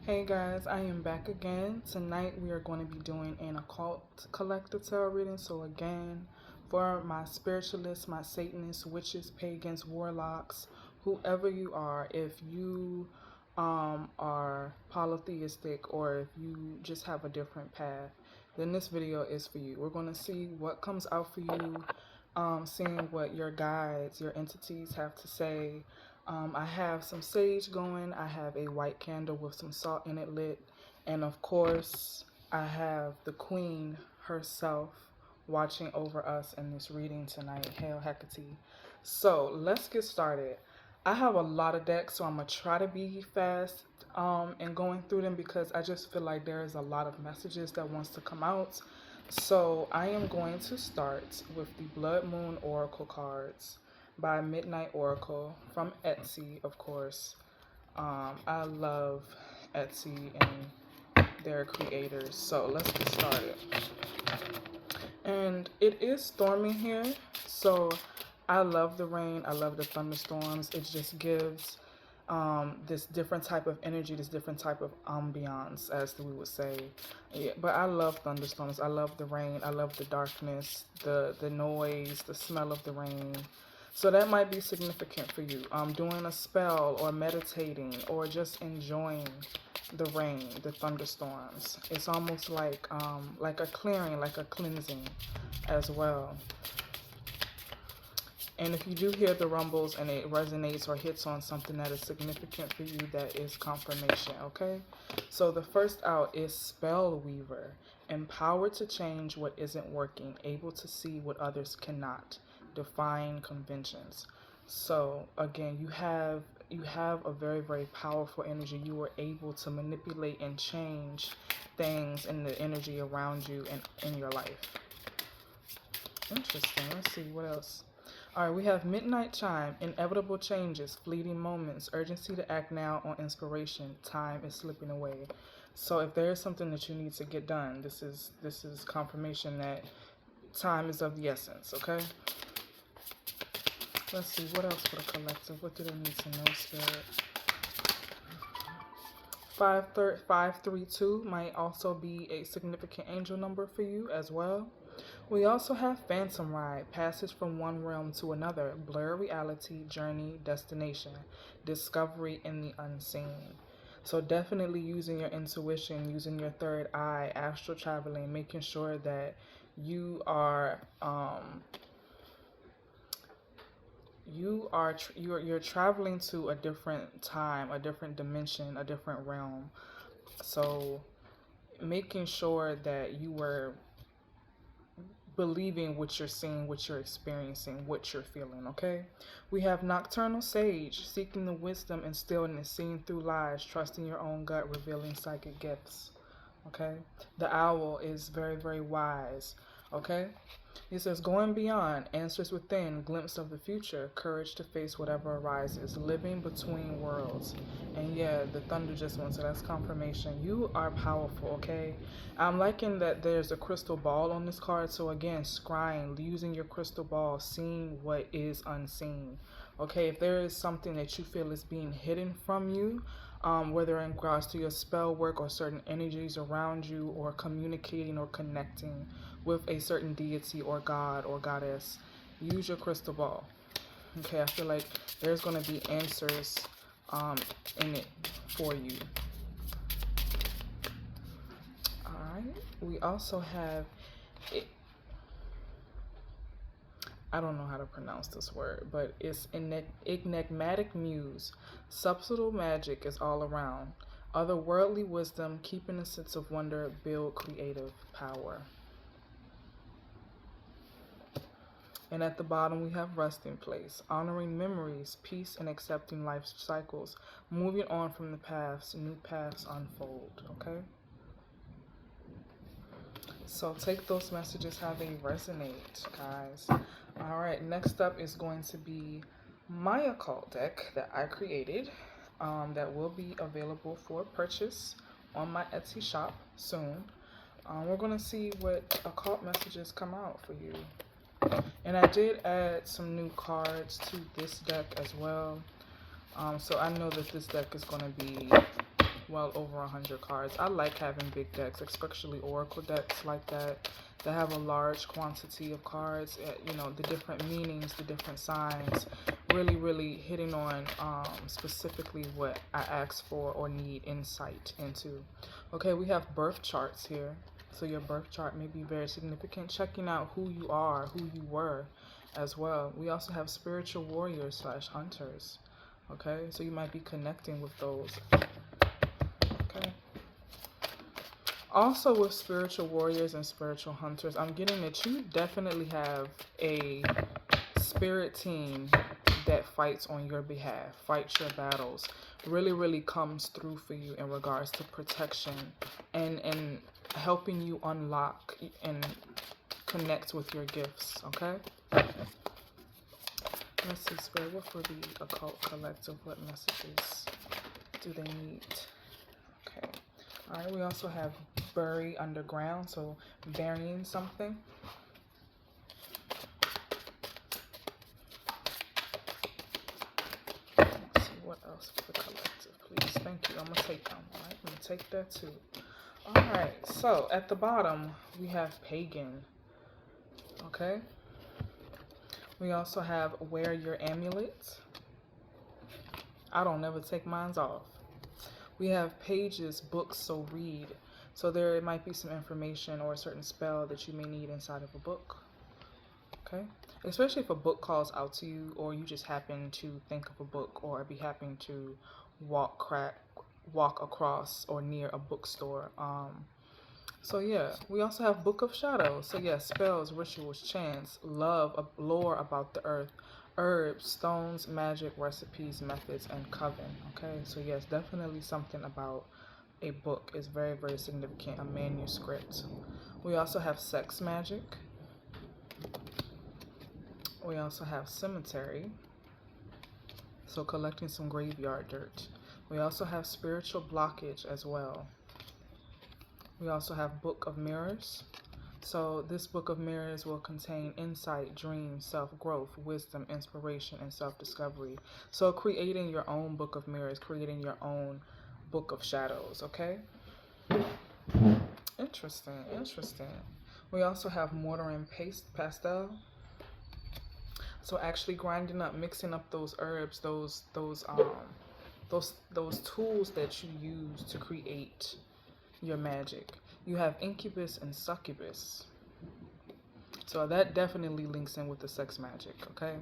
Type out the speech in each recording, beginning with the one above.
Hey guys, I am back again. Tonight we are going to be doing an occult collective tarot reading. So again, for my spiritualists, my Satanists, witches, pagans, warlocks, whoever you are, if you are polytheistic or if you just have a different path, then this video is for you. We're going to see what comes out for you, seeing what your guides, your entities have to say. I have some sage going. I have a white candle with some salt in it lit. And of course, I have the queen herself watching over us in this reading tonight. Hail Hecate. So let's get started. I have a lot of decks, so I'm going to try to be fast in going through them because I just feel like there is a lot of messages that wants to come out. So I am going to start with the Blood Moon Oracle cards by Midnight Oracle from Etsy, of course. I love Etsy and their creators. So let's get started. And it is storming here, so I love the rain. I love the thunderstorms. It just gives this different type of energy, this different type of ambiance, as we would say. Yeah, but I love thunderstorms. I love the rain. I love the darkness, the noise, the smell of the rain. So that might be significant for you. Doing a spell or meditating or just enjoying the rain, the thunderstorms. It's almost like a clearing, like a cleansing as well. And if you do hear the rumbles and it resonates or hits on something that is significant for you, that is confirmation, okay? So the first out is Spell Weaver. Empowered to change what isn't working, able to see what others cannot, defying conventions. So again, you have a very, very powerful energy. You are able to manipulate and change things in the energy around you and in your life. Interesting. Let's see what else. All right, we have Midnight Chime, inevitable changes, fleeting moments, urgency to act now on inspiration, time is slipping away. So if there is something that you need to get done, this is confirmation that time is of the essence, okay? Let's see, what else for the collective? What do they need to know, Spirit? 532 might also be a significant angel number for you as well. We also have Phantom Ride, passage from one realm to another, blur reality, journey, destination, discovery in the unseen. So definitely using your intuition, using your third eye, astral traveling, making sure that you are you're traveling to a different time, a different dimension, a different realm. So making sure that you were believing what you're seeing, what you're experiencing, what you're feeling, okay? We have Nocturnal Sage, seeking the wisdom and stillness, seeing through lies, trusting your own gut, revealing psychic gifts, okay? The Owl is very, very wise, okay? It says, going beyond, answers within, glimpse of the future, courage to face whatever arises, living between worlds. And yeah, the thunder just went, so that's confirmation. You are powerful, okay? I'm liking that there's a crystal ball on this card. So again, scrying, using your crystal ball, seeing what is unseen. Okay, if there is something that you feel is being hidden from you, whether in regards to your spell work or certain energies around you, or communicating or connecting with a certain deity or god or goddess, use your crystal ball. Okay, I feel like there's going to be answers in it for you. Alright, we also have it. I don't know how to pronounce this word, but it's enigmatic muse. Subtle magic is all around. Otherworldly wisdom, keeping a sense of wonder, build creative power. And at the bottom we have resting place, honoring memories, peace, and accepting life's cycles, moving on from the past, new paths unfold, okay? So take those messages how they resonate, guys. All right, next up is going to be my occult deck that I created, that will be available for purchase on my Etsy shop soon. We're going to see what occult messages come out for you. And I did add some new cards to this deck as well. So I know that this deck is going to be well over 100 cards. I like having big decks, especially oracle decks like that have a large quantity of cards. You know, the different meanings, the different signs, really hitting on specifically what I ask for or need insight into. Okay, we have birth charts here. So your birth chart may be very significant. Checking out who you are, who you were as well. We also have spiritual warriors / hunters. Okay, so you might be connecting with those. Okay. Also with spiritual warriors and spiritual hunters, I'm getting that you definitely have a spirit team that fights on your behalf, fights your battles, really comes through for you in regards to protection and helping you unlock and connect with your gifts. Okay. Let's see, Spirit, what for the occult collective? What messages do they need? Okay. All right, we also have bury underground, so burying something. Let's see, what else for the collective, please? Thank you. I'm going to take them. All right, I'm going to take that too. All right, so at the bottom, we have pagan. Okay. We also have wear your amulet. I don't never take mine off. We have pages, books, so read. So there might be some information or a certain spell that you may need inside of a book. Okay? Especially if a book calls out to you or you just happen to think of a book or be happen to walk across or near a bookstore. So yeah, we also have Book of Shadows. So yeah, spells, rituals, chants, love, lore about the earth, herbs, stones, magic, recipes, methods, and coven. Okay, so yes, definitely something about a book is very significant, a manuscript. We also have sex magic. We also have cemetery. So collecting some graveyard dirt. We also have spiritual blockage as well. We also have Book of Mirrors. So this Book of Mirrors will contain insight, dreams, self-growth, wisdom, inspiration, and self-discovery. So creating your own Book of Mirrors, creating your own Book of Shadows, okay? Interesting. We also have mortar and pastel. So actually grinding up, mixing up those herbs, those tools that you use to create your magic. You have incubus and succubus. So that definitely links in with the sex magic, okay?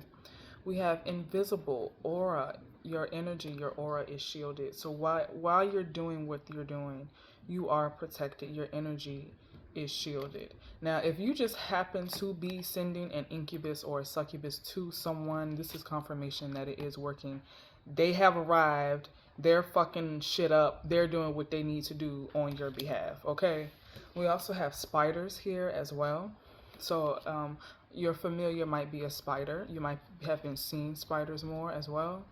We have invisible aura. Your energy, your aura is shielded. So while you're doing what you're doing, you are protected. Your energy is shielded. Now, if you just happen to be sending an incubus or a succubus to someone, this is confirmation that it is working. They have arrived. They're fucking shit up. They're doing what they need to do on your behalf, okay? We also have spiders here as well. So your familiar might be a spider. You might have been seeing spiders more as well.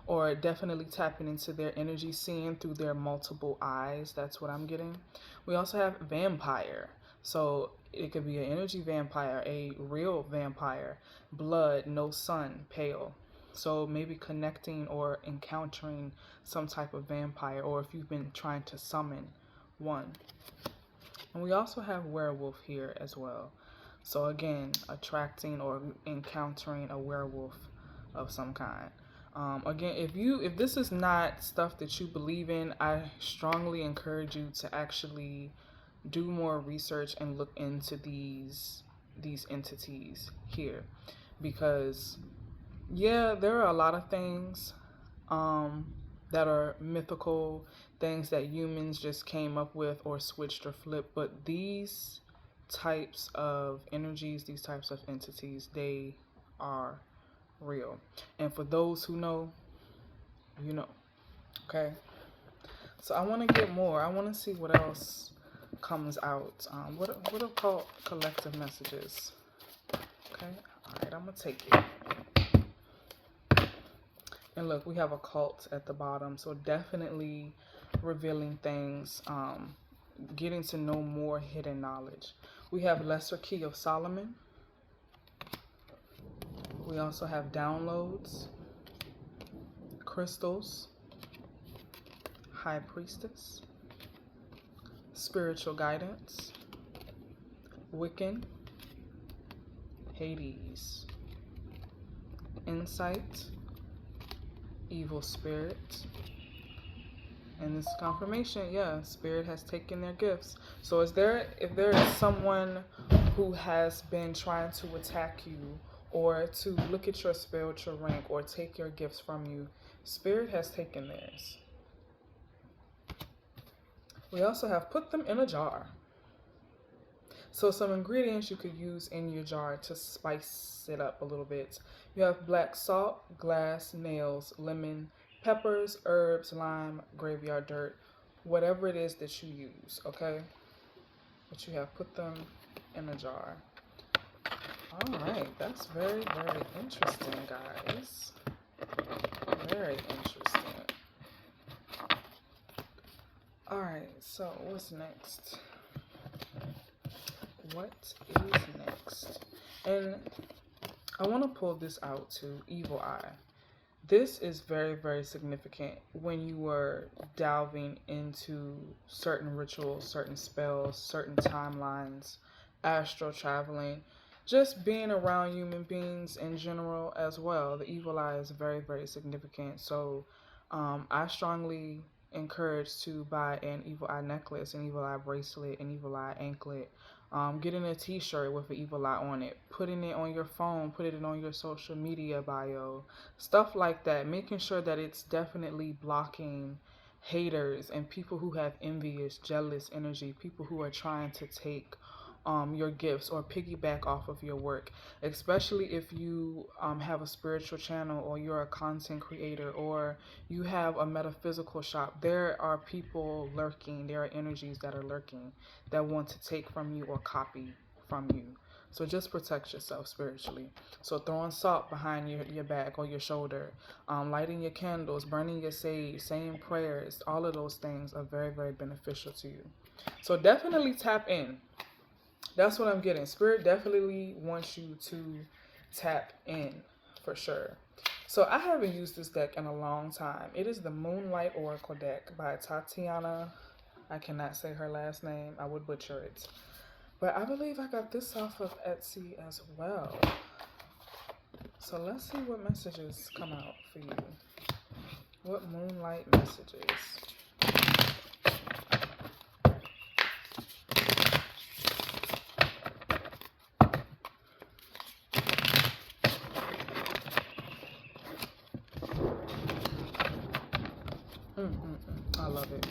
Or definitely tapping into their energy, seeing through their multiple eyes. That's what I'm getting. We also have vampire. So it could be an energy vampire, a real vampire, blood, no sun, pale. So maybe connecting or encountering some type of vampire, or if you've been trying to summon one. And we also have werewolf here as well. So again, attracting or encountering a werewolf of some kind. Again, if this is not stuff that you believe in, I strongly encourage you to actually do more research and look into these entities here, because yeah, there are a lot of things that are mythical, things that humans just came up with or switched or flipped, but these types of energies, these types of entities, they are real. And for those who know, you know. Okay. So I want to get more. I want to see what else comes out. What are called collective messages? Okay. All right. I'm gonna take it. And look, we have a cult at the bottom. So definitely revealing things. Getting to know more hidden knowledge. We have Lesser Key of Solomon. We also have downloads, crystals, High Priestess, Spiritual Guidance, Wiccan, Hades, Insight, Evil Spirit. And this confirmation, yeah, Spirit has taken their gifts. So if there is someone who has been trying to attack you or to look at your spiritual rank or take your gifts from you, Spirit has taken theirs. We also have put them in a jar. So some ingredients you could use in your jar to spice it up a little bit. You have black salt, glass, nails, lemon, peppers, herbs, lime, graveyard dirt, whatever it is that you use, okay? But you have put them in a jar. All right, that's very, very interesting, guys. Very interesting. All right, so what's next? What is next? And I want to pull this out too, Evil Eye. This is very, very significant when you are delving into certain rituals, certain spells, certain timelines, astral traveling, just being around human beings in general as well. The evil eye is very, very significant. So I strongly encourage to buy an evil eye necklace, an evil eye bracelet, an evil eye anklet. Getting a t-shirt with an evil eye on it, putting it on your phone, putting it on your social media bio, stuff like that, making sure that it's definitely blocking haters and people who have envious, jealous energy, people who are trying to take your gifts or piggyback off of your work, especially if you have a spiritual channel or you're a content creator or you have a metaphysical shop. There are people lurking, there are energies that are lurking that want to take from you or copy from you. So just protect yourself spiritually. So throwing salt behind your back or your shoulder, lighting your candles, burning your sage, saying prayers, all of those things are very, very beneficial to you. So definitely tap in. That's what I'm getting. Spirit definitely wants you to tap in for sure. So I haven't used this deck in a long time. It is the Moonlight Oracle deck by Tatiana. I cannot say her last name. I would butcher it. But I believe I got this off of Etsy as well. So let's see what messages come out for you. What Moonlight messages? I love it.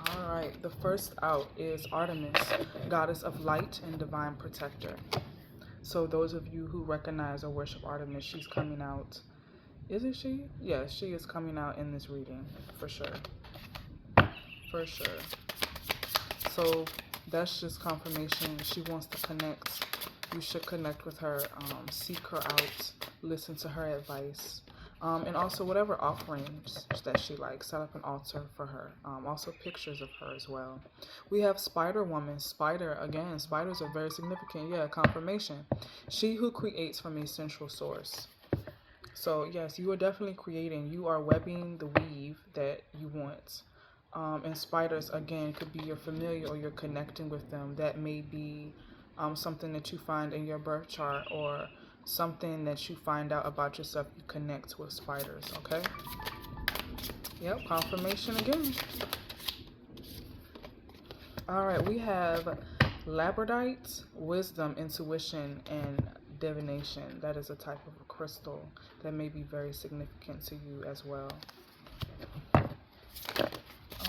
All right, the first out is Artemis, goddess of light and divine protector. So those of you who recognize or worship Artemis, she's coming out. Isn't she? Yes, she is coming out in this reading, for sure. For sure. So that's just confirmation. She wants to connect. You should connect with her, seek her out, listen to her advice. And also whatever offerings that she likes, set up an altar for her. Also pictures of her as well. We have Spider Woman. Spider, again, spiders are very significant. Yeah, confirmation. She who creates from a central source. So yes, you are definitely creating. You are webbing the weave that you want. And spiders, again, could be your familiar or you're connecting with them. That may be something that you find in your birth chart or something that you find out about yourself. You connect with spiders, okay? Yep, confirmation again. All right, we have labradorite, wisdom, intuition, and divination. That is a type of a crystal that may be very significant to you as well. All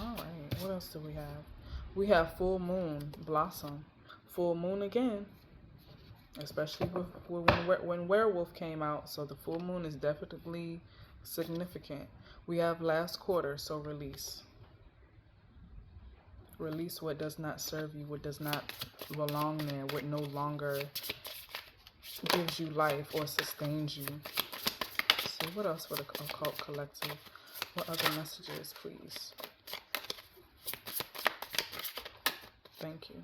right, what else do we have? We have full moon, blossom. Full moon again. Especially when Werewolf came out, so the full moon is definitely significant. We have last quarter, so release. Release what does not serve you, what does not belong there, what no longer gives you life or sustains you. So what else for the occult collective? What other messages, please? Thank you.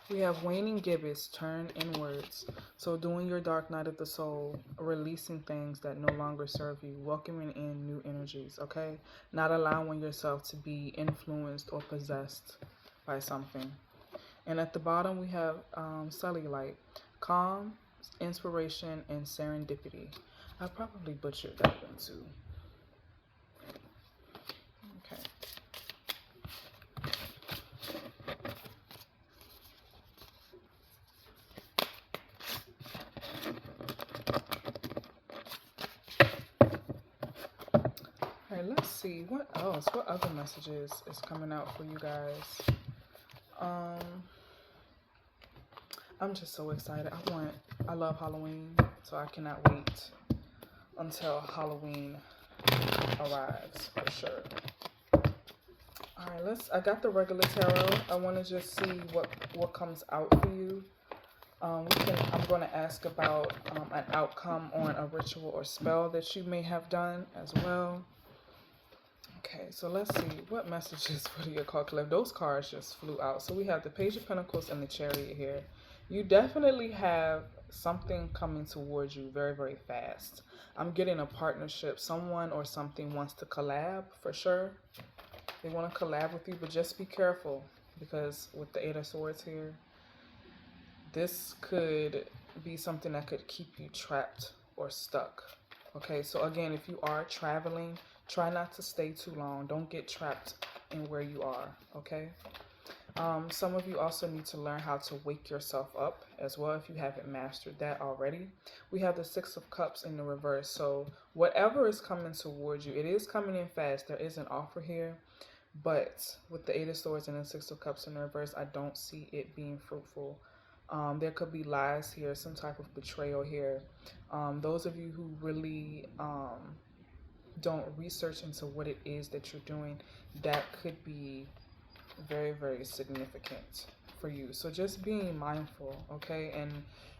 We have waning gibbets, turn inwards. So doing your dark night of the soul, releasing things that no longer serve you, welcoming in new energies, okay? Not allowing yourself to be influenced or possessed by something. And at the bottom we have cellulite, calm, inspiration, and serendipity. I probably butchered that one too. Okay. All right, let's see what else. What other messages is coming out for you guys? Um, I'm just so excited. I love Halloween, so I cannot wait until Halloween arrives for sure. All right, I got the regular tarot. I want to just see what comes out for you. I'm going to ask about an outcome on a ritual or spell that you may have done as well. Okay, so let's see what messages for the occult collective. Those cards just flew out. So we have the Page of Pentacles and the Chariot here. You definitely have something coming towards you very, very fast. I'm getting a partnership. Someone or something wants to collab for sure. They want to collab with you, but just be careful because with the Eight of Swords here, this could be something that could keep you trapped or stuck. Okay, so again, if you are traveling, try not to stay too long. Don't get trapped in where you are, okay? Some of you also need to learn how to wake yourself up as well if you haven't mastered that already. We have the Six of Cups in the reverse. So whatever is coming towards you, it is coming in fast. There is an offer here. But with the Eight of Swords and the Six of Cups in the reverse, I don't see it being fruitful. There could be lies here, some type of betrayal here. Those of you who really don't research into what it is that you're doing, that could be very, very significant for you. So just being mindful, okay,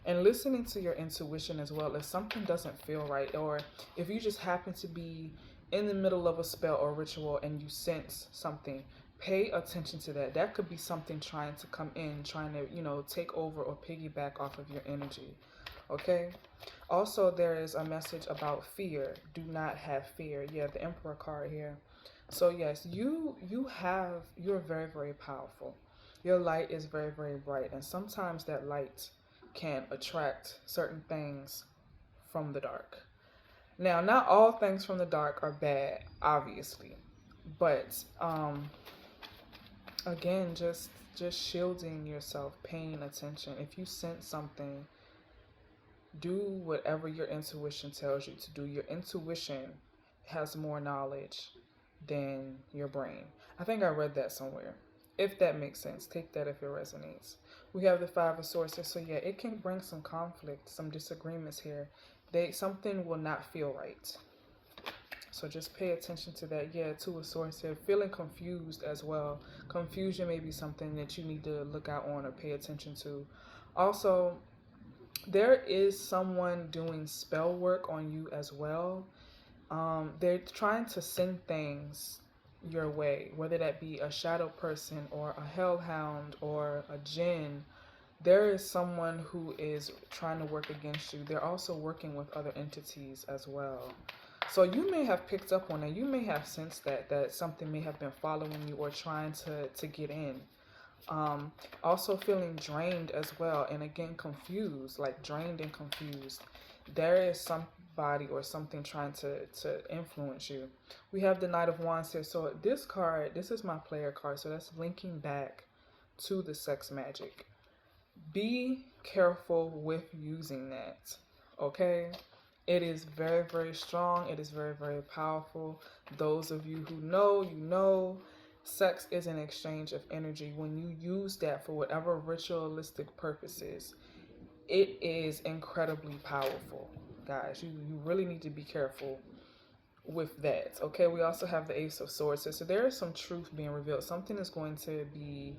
and listening to your intuition as well. If something doesn't feel right, or if you just happen to be in the middle of a spell or ritual and you sense something, pay attention to that. That could be something trying to come in, trying to, take over or piggyback off of your energy. Okay? Also, there is a message about fear. Do not have fear. Yeah, the Emperor card here. So yes, you're very, very powerful. Your light is very, very bright, and sometimes that light can attract certain things from the dark. Now, not all things from the dark are bad, obviously, but again, just shielding yourself, paying attention. If you sense something, do whatever your intuition tells you to do. Your intuition has more knowledge than your brain. I think I read that somewhere. If that makes sense, take that if it resonates. We have the Five of Swords, so yeah, it can bring some conflict, some disagreements here. Something will not feel right. So just pay attention to that. Yeah, Two of Swords here, feeling confused as well. Confusion may be something that you need to look out on or pay attention to. Also, there is someone doing spell work on you as well. They're trying to send things your way, whether that be a shadow person or a hellhound or a jinn. There is someone who is trying to work against you. They're also working with other entities as well. So you may have picked up on that. You may have sensed that something may have been following you or trying to get in. Also feeling drained as well, and again confused, like drained and confused. There is somebody or something trying to influence you. We have the Knight of Wands here. So this card, this is my player card, so that's linking back to the sex magic. Be careful with using that, okay? It is very, very strong. It is very, very powerful. Those of you who know, you know, sex is an exchange of energy. When you use that for whatever ritualistic purposes, it is incredibly powerful, guys. You really need to be careful with that, okay? We also have the Ace of Swords. So there is some truth being revealed. Something is going to be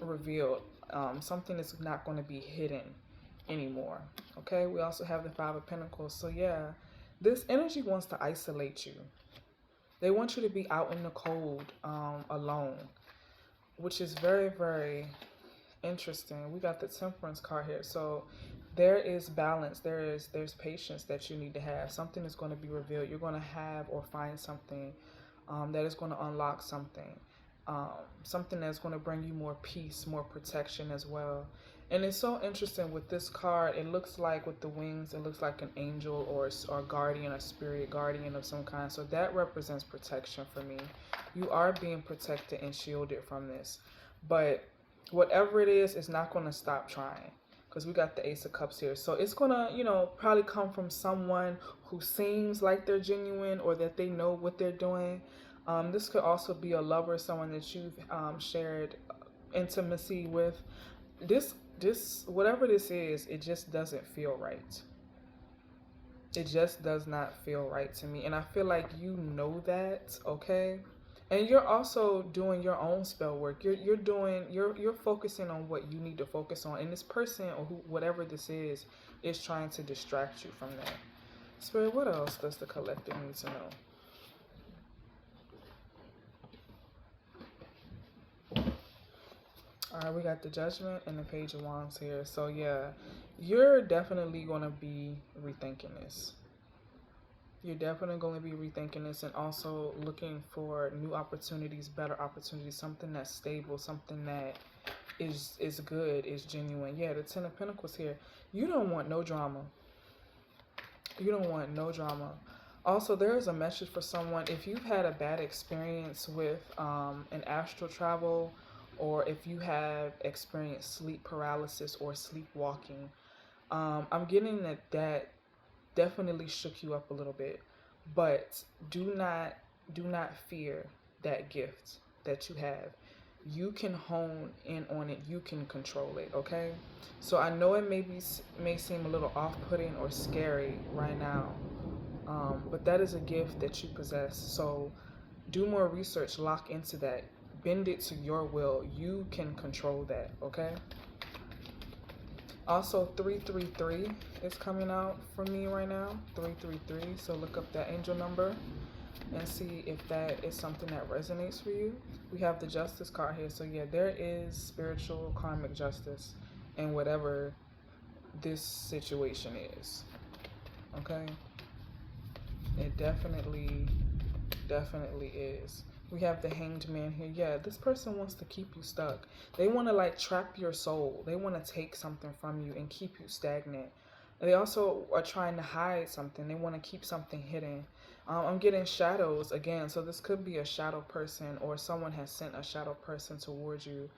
revealed. Something is not going to be hidden anymore, okay? We also have the Five of Pentacles. So yeah, this energy wants to isolate you. They want you to be out in the cold, alone, which is very, very Interesting. We got the Temperance card here. So there is balance. There's patience that you need to have. Something is going to be revealed. You're going to have or find something that is going to unlock something. Something that's going to bring you more peace, more protection as well. And it's so interesting with this card. It looks like with the wings, it looks like an angel or guardian, a spirit guardian of some kind. So that represents protection for me. You are being protected and shielded from this. But whatever it is, it's not going to stop trying, because we got the Ace of Cups here. So it's going to, probably come from someone who seems like they're genuine or that they know what they're doing. This could also be a lover, someone that you've shared intimacy with. This whatever this is, it just doesn't feel right. It just does not feel right to me. And I feel like you know that, okay? And you're also doing your own spell work. You're focusing on what you need to focus on. And this person or whatever this is trying to distract you from that. Spirit, what else does the collective need to know? All right, we got the Judgment and the Page of Wands here. So yeah, you're definitely going to be rethinking this. You're definitely going to be rethinking this and also looking for new opportunities, better opportunities, something that's stable, something that is good, is genuine. Yeah, the Ten of Pentacles here. You don't want no drama. You don't want no drama. Also, there is a message for someone. If you've had a bad experience with an astral travel, or if you have experienced sleep paralysis or sleepwalking, I'm getting that definitely shook you up a little bit. But do not fear that gift that you have. You can hone in on it. You can control it, okay? So I know it may seem a little off-putting or scary right now, but that is a gift that you possess. So do more research, lock into that, bend it to your will. You can control that, okay? Also, 333 is coming out for me right now. 333. So look up that angel number and see if that is something that resonates for you. We have the Justice card here. So yeah, there is spiritual karmic justice in whatever this situation is. Okay? It definitely is. We have the Hanged Man here. Yeah, this person wants to keep you stuck. They want to like trap your soul. They want to take something from you and keep you stagnant. They also are trying to hide something. They want to keep something hidden. I'm getting shadows again. So this could be a shadow person, or someone has sent a shadow person towards you.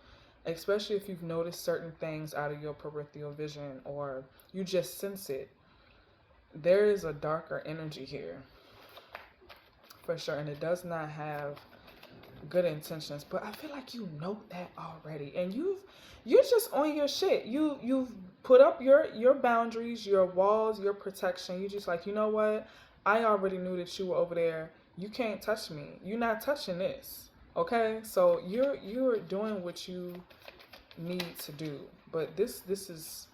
Especially if you've noticed certain things out of your peripheral vision, or you just sense it. There is a darker energy here. For sure. And it does not have good intentions, but I feel like you know that already, and you're just on your shit. You've put up your boundaries, your walls, your protection. You just like, you know what, I already knew that you were over there. You can't touch me. You're not touching this, okay? So you're doing what you need to do, but this is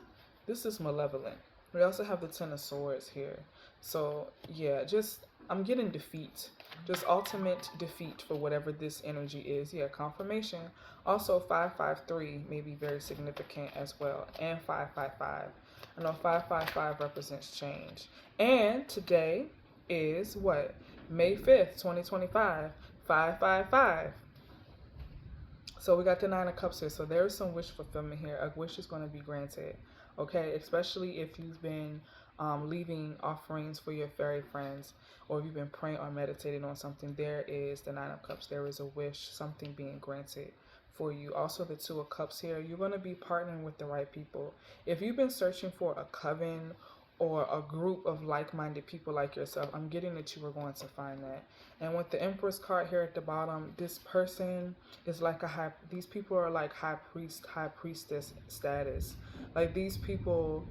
malevolent. We also have the Ten of Swords here. So yeah, just I'm getting defeat. Just ultimate defeat for whatever this energy is. Yeah, confirmation. Also, 553 may be very significant as well. And 555. I know 555 represents change. And today is what? May 5th, 2025. 555. So we got the Nine of Cups here. So there is some wish fulfillment here. A wish is going to be granted. Okay, especially if you've been leaving offerings for your fairy friends, or if you've been praying or meditating on something. There is the Nine of Cups. There is a wish, something being granted for you. Also, the Two of Cups here. You're going to be partnering with the right people. If you've been searching for a coven or a group of like-minded people like yourself, I'm getting that you are going to find that. And with the Empress card here at the bottom, this person is like these people are like high priest, high priestess status. Like these people,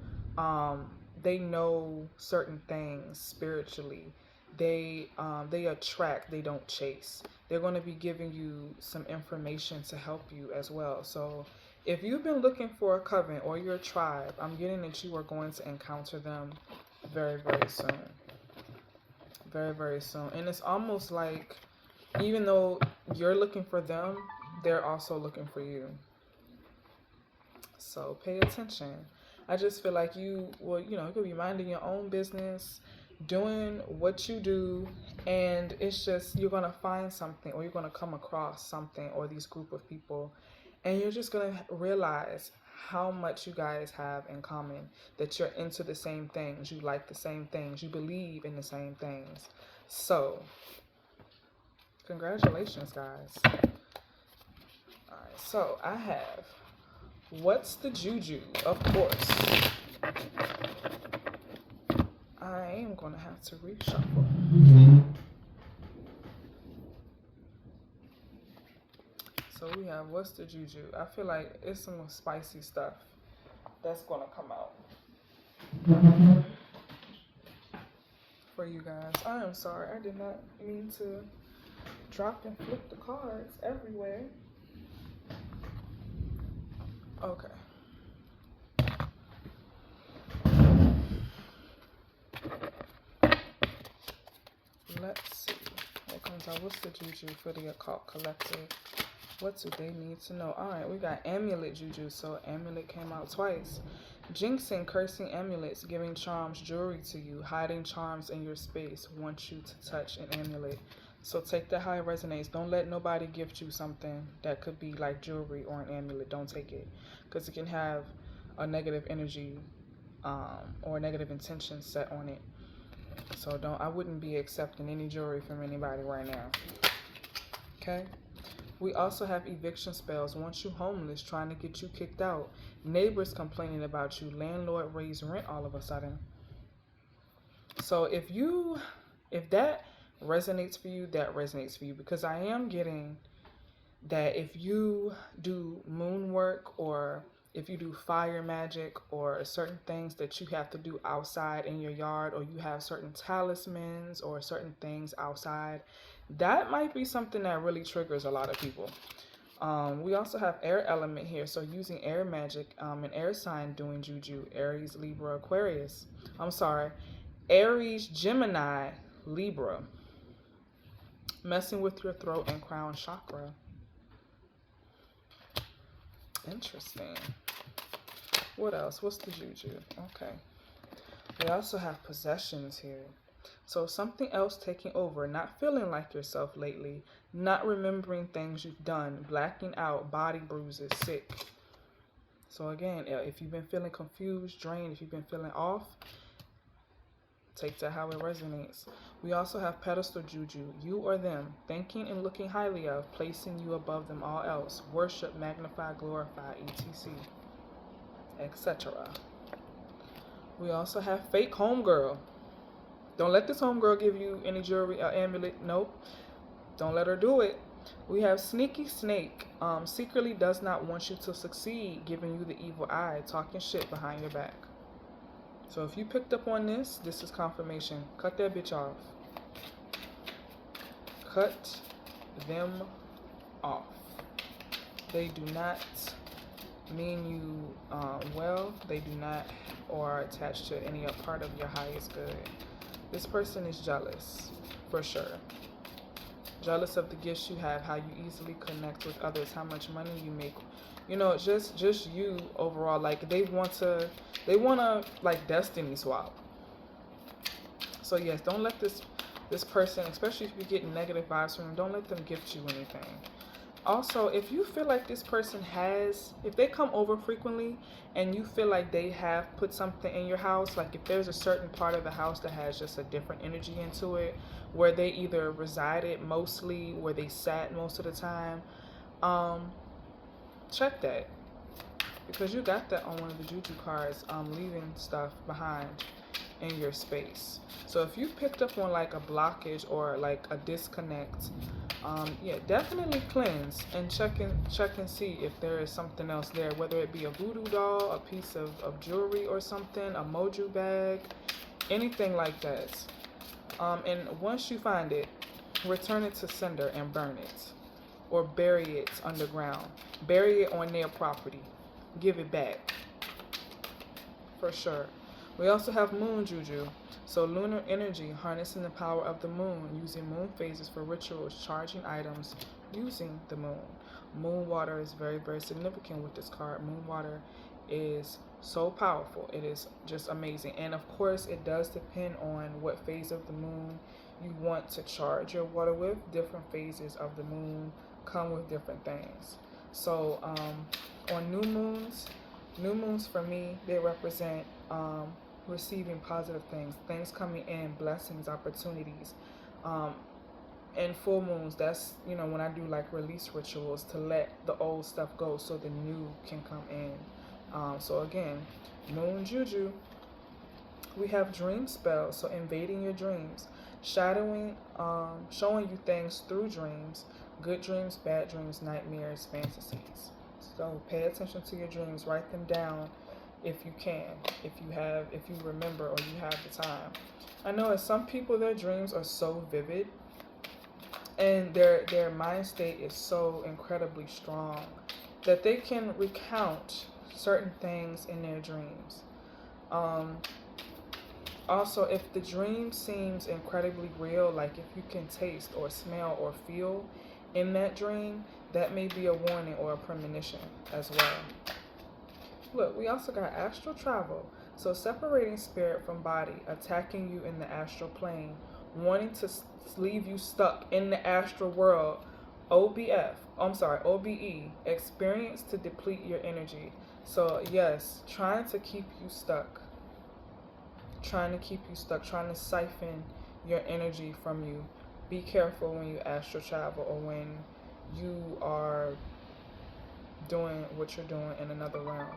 they know certain things spiritually. They attract, they don't chase. They're going to be giving you some information to help you as well. So if you've been looking for a coven or your tribe, I'm getting that you are going to encounter them very, very soon. Very, very soon. And it's almost like, even though you're looking for them, they're also looking for you. So pay attention. I just feel like you could be minding your own business, doing what you do, and it's just you're gonna find something, or you're gonna come across something, or these group of people, and you're just gonna realize how much you guys have in common, that you're into the same things, you like the same things, you believe in the same things. So congratulations, guys. All right, so I have what's the juju? Of course, I am gonna have to reshuffle. So we have what's the juju? I feel like it's some spicy stuff that's gonna come out for you guys. I am sorry, I did not mean to drop and flip the cards everywhere. Okay. Let's see. What comes out? What's the juju for the occult collective? What do they need to know? Alright, we got amulet juju. So amulet came out twice. Jinxing, cursing amulets, giving charms, jewelry to you, hiding charms in your space, want you to touch an amulet. So take that how it resonates. Don't let nobody gift you something that could be like jewelry or an amulet. Don't take it, because it can have a negative energy or a negative intention set on it. So I wouldn't be accepting any jewelry from anybody right now. Okay? We also have eviction spells. Want you homeless, trying to get you kicked out. Neighbors complaining about you. Landlord raise rent all of a sudden. So if that resonates for you, that resonates for you. Because I am getting that if you do moon work, or if you do fire magic, or certain things that you have to do outside in your yard, or you have certain talismans or certain things outside, that might be something that really triggers a lot of people. We also have air element here, so using air magic, an air sign doing juju, Aries, Libra, Aquarius. I'm sorry, Aries, Gemini, Libra. Messing with your throat and crown chakra. Interesting. What else? What's the juju? Okay. We also have possessions here. So something else taking over, not feeling like yourself lately, not remembering things you've done, blacking out, body bruises, sick. So again, if you've been feeling confused, drained, if you've been feeling off, take that how it resonates. We also have pedestal juju, you or them, thinking and looking highly of, placing you above them all else, worship, magnify, glorify, etc., etc. We also have fake homegirl. Don't let this homegirl give you any jewelry or amulet. Nope. Don't let her do it. We have sneaky snake. Secretly does not want you to succeed, giving you the evil eye, talking shit behind your back. So if you picked up on this, this is confirmation. Cut that bitch off. Cut them off. They do not mean you well. They do not or are attached to any part of your highest good. This person is jealous, for sure. Jealous of the gifts you have, how you easily connect with others, how much money you make. You know, just you overall. Like they wanna like destiny swap. So yes, don't let this person, especially if you're getting negative vibes from them, don't let them gift you anything. Also, if you feel like this person if they come over frequently and you feel like they have put something in your house, like if there's a certain part of the house that has just a different energy into it, where they either resided mostly, where they sat most of the time, check that. Because you got that on one of the juju cards, leaving stuff behind in your space. So if you picked up on like a blockage or like a disconnect, yeah, definitely cleanse and check and see if there is something else there, whether it be a voodoo doll, a piece of jewelry or something, a moju bag, anything like that. And once you find it, return it to sender and burn it, or bury it underground. Bury it on their property. Give it back, for sure. We also have moon juju. So lunar energy, harnessing the power of the moon, using moon phases for rituals, charging items using the moon. Moon water is very, very significant with this card. Moon water is so powerful. It is just amazing. And of course, it does depend on what phase of the moon you want to charge your water with. Different phases of the moon come with different things. So on new moons for me, they represent receiving positive things, things coming in, blessings, opportunities. Um, and full moons, that's, when I do like release rituals to let the old stuff go so the new can come in. So again, moon juju. We have dream spells, so invading your dreams, shadowing, showing you things through dreams, good dreams, bad dreams, nightmares, fantasies. So pay attention to your dreams, write them down if you can, if you remember or you have the time. I know as some people, their dreams are so vivid and their mind state is so incredibly strong that they can recount certain things in their dreams. Um, Also, if the dream seems incredibly real, like if you can taste or smell or feel in that dream, that may be a warning or a premonition as well. Look, we also got astral travel. So separating spirit from body, attacking you in the astral plane, wanting to leave you stuck in the astral world. OBE, experience to deplete your energy. So yes, trying to keep you stuck, trying to siphon your energy from you. Be careful when you astral travel or when you are doing what you're doing in another realm.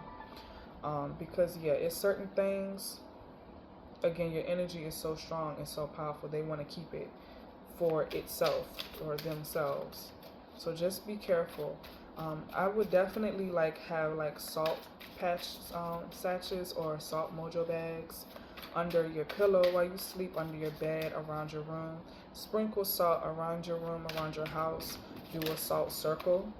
Because yeah, it's certain things, again, your energy is so strong and so powerful, they want to keep it for itself or themselves. So just be careful. I would definitely have salt patch sachets or salt mojo bags under your pillow while you sleep, under your bed, around your room. Sprinkle salt around your room, around your house. Do a salt circle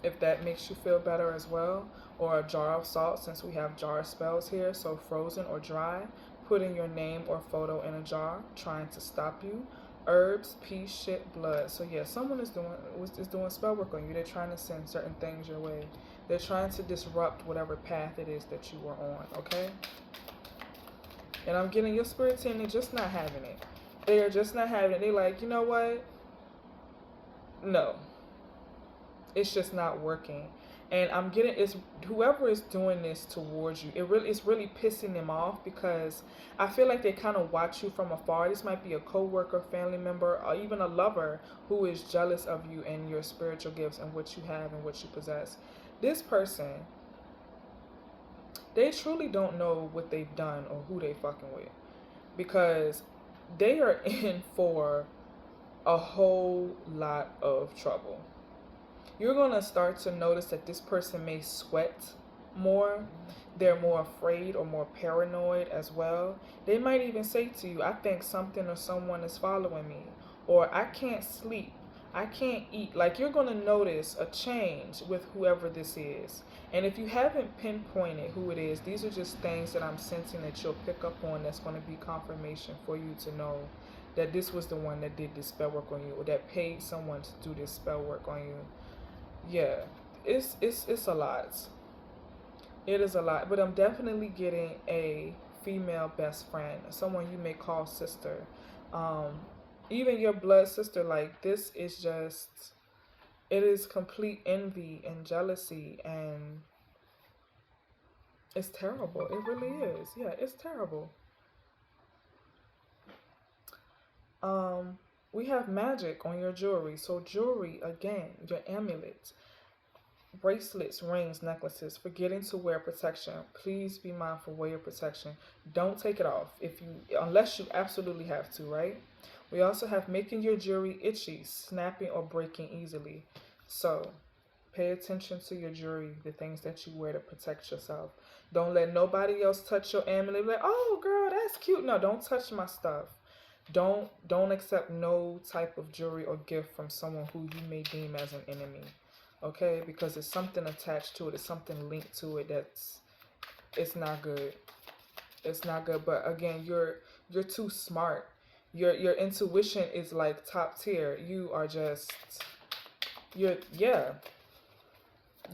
if that makes you feel better as well. Or a jar of salt, since we have jar spells here, so frozen or dry. Putting your name or photo in a jar, trying to stop you. Herbs, peace, shit, blood. So yeah, someone is doing spell work on you. They're trying to send certain things your way. They're trying to disrupt whatever path it is that you were on, okay? And I'm getting your spirit team, they're just not having it. They are just not having it. They're like, you know what? No. It's just not working. And I'm getting, it's whoever is doing this towards you, it's really pissing them off, because I feel like they kind of watch you from afar. This might be a co-worker, family member, or even a lover who is jealous of you and your spiritual gifts and what you have and what you possess. This person, they truly don't know what they've done or who they fucking with, because they are in for a whole lot of trouble. You're going to start to notice that this person may sweat more. They're more afraid or more paranoid as well. They might even say to you, I think something or someone is following me. Or I can't sleep. I can't eat. Like, you're going to notice a change with whoever this is. And if you haven't pinpointed who it is, these are just things that I'm sensing that you'll pick up on, that's going to be confirmation for you to know that this was the one that did this spell work on you, or that paid someone to do this spell work on you. Yeah, it's a lot. It is a lot, but I'm definitely getting a female best friend, someone you may call sister, even your blood sister. Like, this is just, it is complete envy and jealousy, and it's terrible. It really is. Yeah, it's terrible. We have magic on your jewelry. So jewelry, again, your amulets, bracelets, rings, necklaces, forgetting to wear protection. Please be mindful, wear your protection. Don't take it off unless you absolutely have to, right? We also have making your jewelry itchy, snapping or breaking easily. So pay attention to your jewelry, the things that you wear to protect yourself. Don't let nobody else touch your amulet. Like, oh girl, that's cute. No, don't touch my stuff. Don't accept no type of jewelry or gift from someone who you may deem as an enemy. Okay? Because it's something attached to it. It's something linked to it it's not good. It's not good. But again, you're too smart. Your intuition is like top tier. You are just, yeah.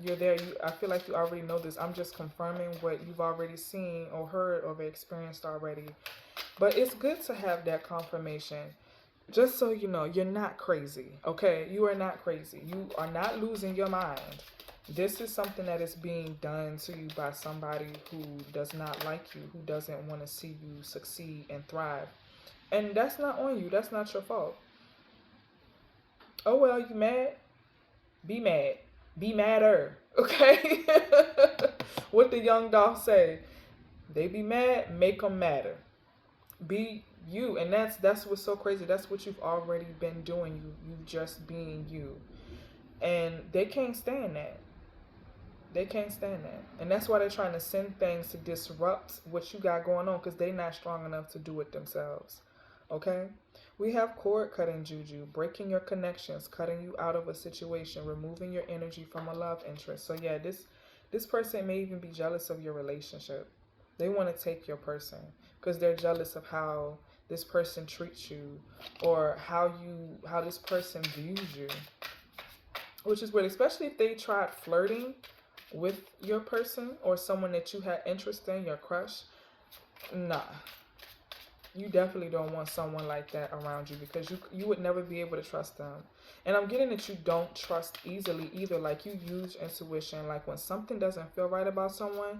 you're there. I feel like you already know this. I'm just confirming what you've already seen or heard or experienced already. But it's good to have that confirmation. Just so you know, you're not crazy, okay? You are not crazy. You are not losing your mind. This is something that is being done to you by somebody who does not like you, who doesn't want to see you succeed and thrive. And that's not on you. That's not your fault. Oh, well, you mad? Be mad. Be madder, okay? What the young doll say? They be mad, make them madder. Be you, and that's what's so crazy. That's what you've already been doing. You just being you, and they can't stand that. They can't stand that, and that's why they're trying to send things to disrupt what you got going on, because they're not strong enough to do it themselves. Okay, we have cord cutting juju, breaking your connections, cutting you out of a situation, removing your energy from a love interest. So yeah, this person may even be jealous of your relationship. They want to take your person because they're jealous of how this person treats you, or how this person views you. Which is weird, especially if they tried flirting with your person or someone that you had interest in, your crush. Nah, you definitely don't want someone like that around you, because you would never be able to trust them. And I'm getting that you don't trust easily either. Like, you use intuition. Like, when something doesn't feel right about someone,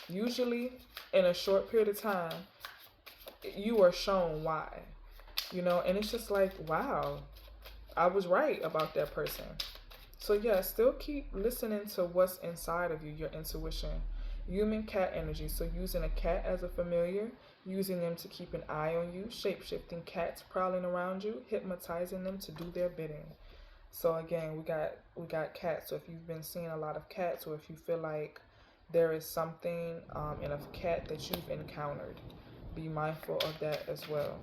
usually in a short period of time, you are shown why. And it's just like, wow, I was right about that person. So yeah, still keep listening to what's inside of you, your intuition. Human cat energy. So using a cat as a familiar, using them to keep an eye on you, shape-shifting cats prowling around you, hypnotizing them to do their bidding. So again, we got cats. So if you've been seeing a lot of cats, or if you feel like there is something in a cat that you've encountered, be mindful of that as well.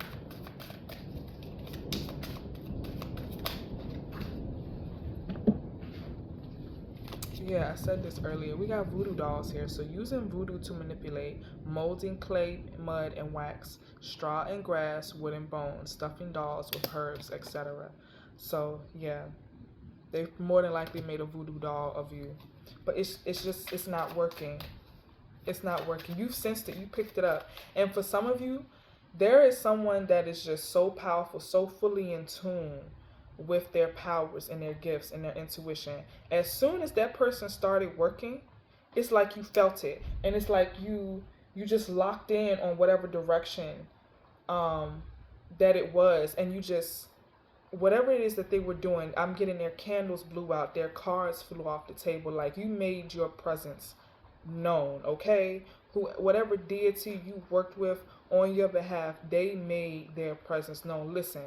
Yeah, I said this earlier. We got voodoo dolls here. So using voodoo to manipulate, molding clay, mud, and wax, straw and grass, wood and bone, stuffing dolls with herbs, etc. So yeah, they've more than likely made a voodoo doll of you. But it's not working. It's not working. You've sensed it. You picked it up. And for some of you, there is someone that is just so powerful, so fully in tune with their powers and their gifts and their intuition. As soon as that person started working, it's like you felt it. And it's like you just locked in on whatever direction that it was, and you just, whatever it is that they were doing, I'm getting their candles blew out, their cards flew off the table. Like, you made your presence known, okay? Whatever deity you worked with on your behalf, they made their presence known. Listen,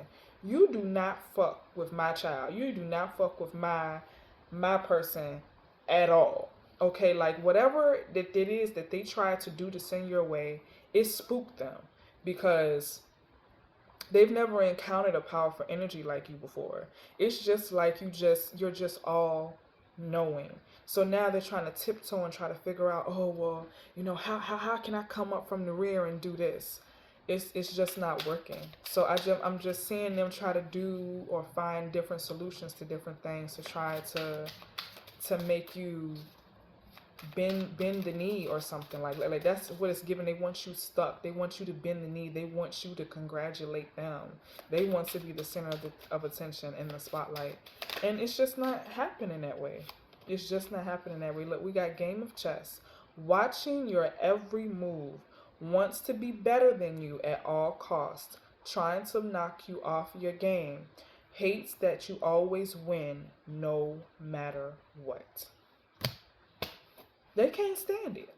you do not fuck with my child. You do not fuck with my person at all. Okay, like, whatever that it is that they tried to do to send your way, it spooked them, because they've never encountered a powerful energy like you before. It's just like you're just all knowing. So now they're trying to tiptoe and try to figure out, oh well, how can I come up from the rear and do this? It's just not working. So I'm just seeing them try to do or find different solutions to different things to try to make you bend the knee or something. Like that's what it's given. They want you stuck. They want you to bend the knee. They want you to congratulate them. They want to be the center of attention in the spotlight, and it's just not happening that way. It's just not happening that way. Look, we got game of chess, watching your every move, wants to be better than you at all costs, trying to knock you off your game, hates that you always win no matter what. They can't stand it.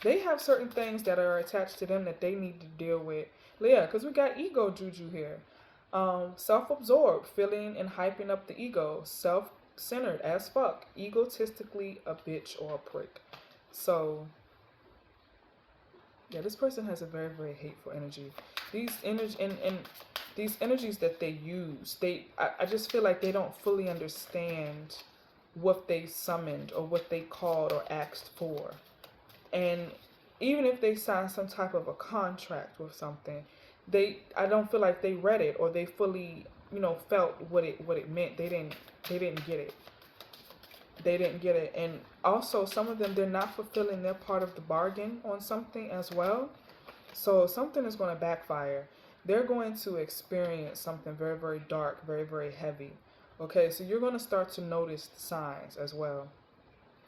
They have certain things that are attached to them that they need to deal with. Yeah, because we got ego juju here. Self-absorbed, feeling and hyping up the ego. Self-centered as fuck. Egotistically a bitch or a prick. So, yeah, this person has a very, very hateful energy. These these energies that they use, I just feel like they don't fully understand what they summoned or what they called or asked for. And even if they signed some type of a contract with something, I don't feel like they read it or they fully, felt what it meant. They didn't get it. They didn't get it. And also, some of them, they're not fulfilling their part of the bargain on something as well. So something is going to backfire. They're going to experience something very, very dark, very, very heavy. Okay, so you're going to start to notice the signs as well.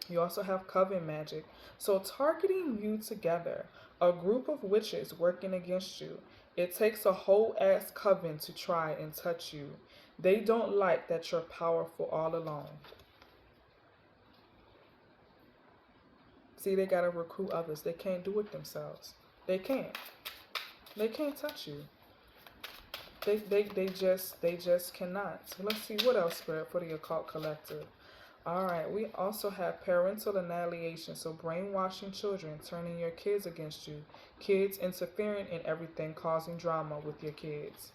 You also have coven magic. So targeting you together, a group of witches working against you. It takes a whole ass coven to try and touch you. They don't like that you're powerful all alone. See, they gotta recruit others. They can't do it themselves. They can't. They can't touch you. They just cannot. So let's see what else, Spirit, for the occult collective. Alright, we also have parental annihilation. So brainwashing children, turning your kids against you. Kids interfering in everything, causing drama with your kids.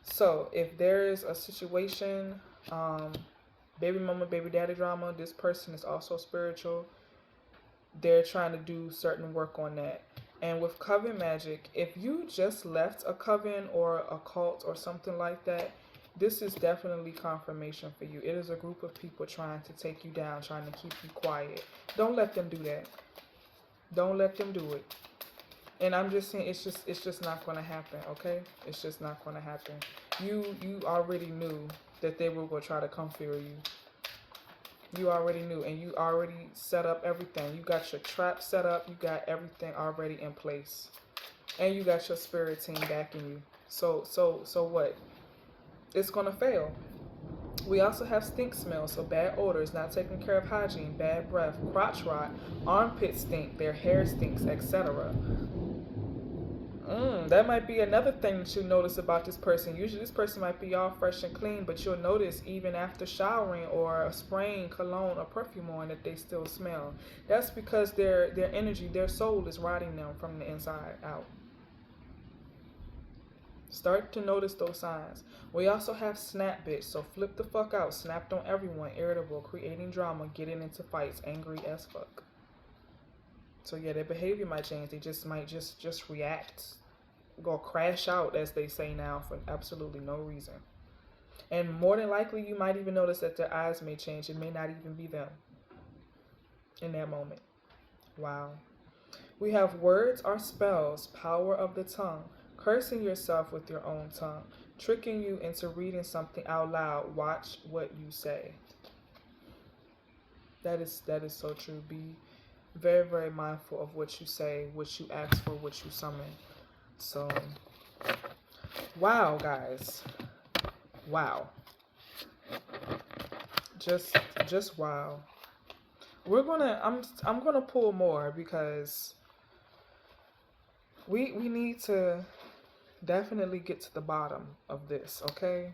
So if there is a situation, baby mama, baby daddy drama, this person is also spiritual. They're trying to do certain work on that. And with coven magic, if you just left a coven or a cult or something like that, this is definitely confirmation for you. It is a group of people trying to take you down, trying to keep you quiet. Don't let them do that. Don't let them do it. And I'm just saying, it's just not going to happen, okay? It's just not going to happen. You already knew that they were going to try to come for you. You already knew, and you already set up everything. You got your trap set up. You got everything already in place, and you got your spirit team backing you. So what? It's gonna fail. We also have stink smell, so bad odors, not taking care of hygiene, bad breath, crotch rot, armpit stink, their hair stinks, etc. That might be another thing that you notice about this person. Usually this person might be all fresh and clean, but you'll notice even after showering or spraying cologne or perfume on that they still smell. That's because their energy, their soul is rotting them from the inside out. Start to notice those signs. We also have snap bitch, so flip the fuck out, snapped on everyone, irritable, creating drama, getting into fights, angry as fuck. So yeah, their behavior might change. They just might just react, go crash out, as they say now, for absolutely no reason. And more than likely, you might even notice that their eyes may change. It may not even be them in that moment. Wow. We have words or spells, power of the tongue, cursing yourself with your own tongue, tricking you into reading something out loud. Watch what you say. That is so true. Be very, very mindful of what you say, what you ask for, what you summon. So, wow, guys. Wow. Just wow. I'm gonna pull more because we need to definitely get to the bottom of this, okay?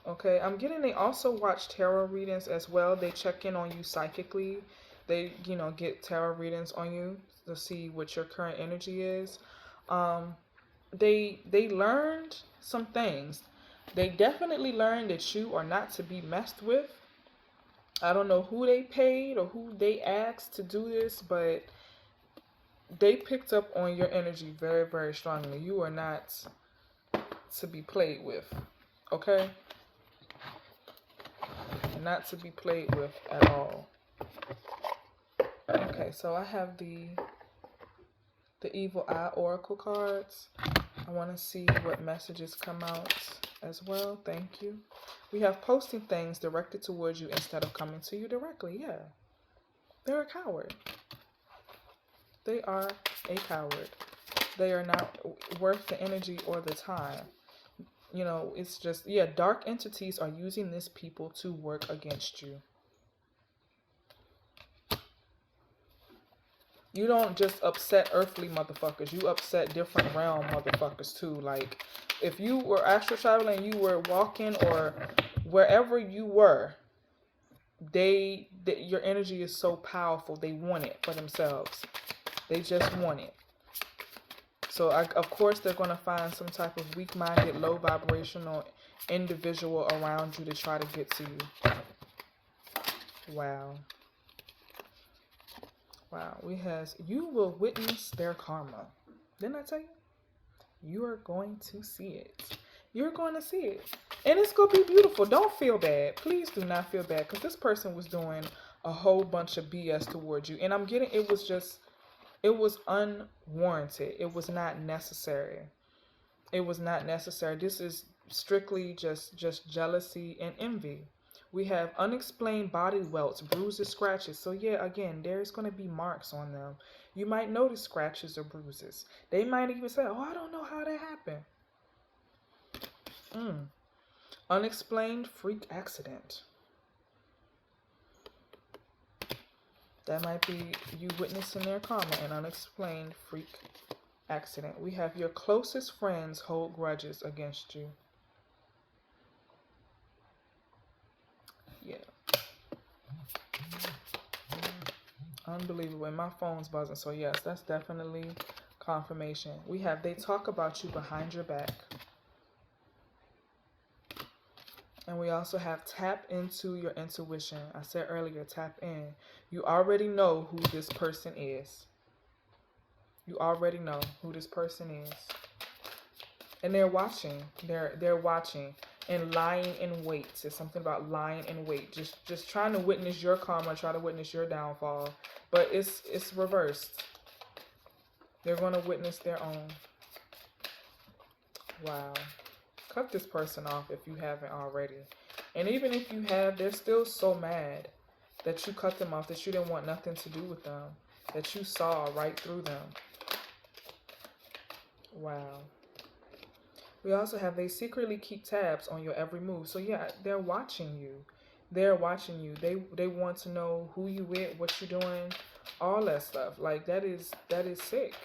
Okay, I'm getting they also watch tarot readings as well. They check in on you psychically. They, get tarot readings on you to see what your current energy is. They learned some things. They definitely learned that you are not to be messed with. I don't know who they paid or who they asked to do this, but they picked up on your energy very, very strongly. You are not to be played with, okay? Not to be played with at all. Okay, so I have the Evil Eye Oracle cards. I want to see what messages come out as well. Thank you. We have posting things directed towards you instead of coming to you directly. Yeah. They're a coward. They are a coward. They are not worth the energy or the time. It's just, dark entities are using these people to work against you. You don't just upset earthly motherfuckers. You upset different realm motherfuckers too. Like, if you were astral traveling, you were walking or wherever you were, your energy is so powerful. They want it for themselves. They just want it. So, of course, they're going to find some type of weak-minded, low-vibrational individual around you to try to get to you. Wow. Wow. You will witness their karma. Didn't I tell you? You are going to see it. You're going to see it. And it's going to be beautiful. Don't feel bad. Please do not feel bad, because this person was doing a whole bunch of BS towards you. And I'm getting, it was unwarranted. It was not necessary. It was not necessary. This is strictly just jealousy and envy. We have unexplained body welts, bruises, scratches. So yeah, again, there's going to be marks on them. You might notice scratches or bruises. They might even say, "Oh, I don't know how that happened." Unexplained freak accident. That might be you witnessing their karma, an unexplained freak accident. We have your closest friends hold grudges against you. Yeah. Unbelievable. And my phone's buzzing. So yes, that's definitely confirmation. We have they talk about you behind your back. And we also have tap into your intuition. I said earlier, tap in. You already know who this person is. You already know who this person is. And they're watching. They're watching and lying in wait. It's something about lying in wait. Just trying to witness your karma, try to witness your downfall. But it's reversed. They're going to witness their own. Wow. Cut this person off if you haven't already. And even if you have, they're still so mad that you cut them off, that you didn't want nothing to do with them, that you saw right through them. Wow. We also have they secretly keep tabs on your every move. So yeah, they're watching you. They're watching you. They want to know who you with, what you're doing, all that stuff. Like that is sick.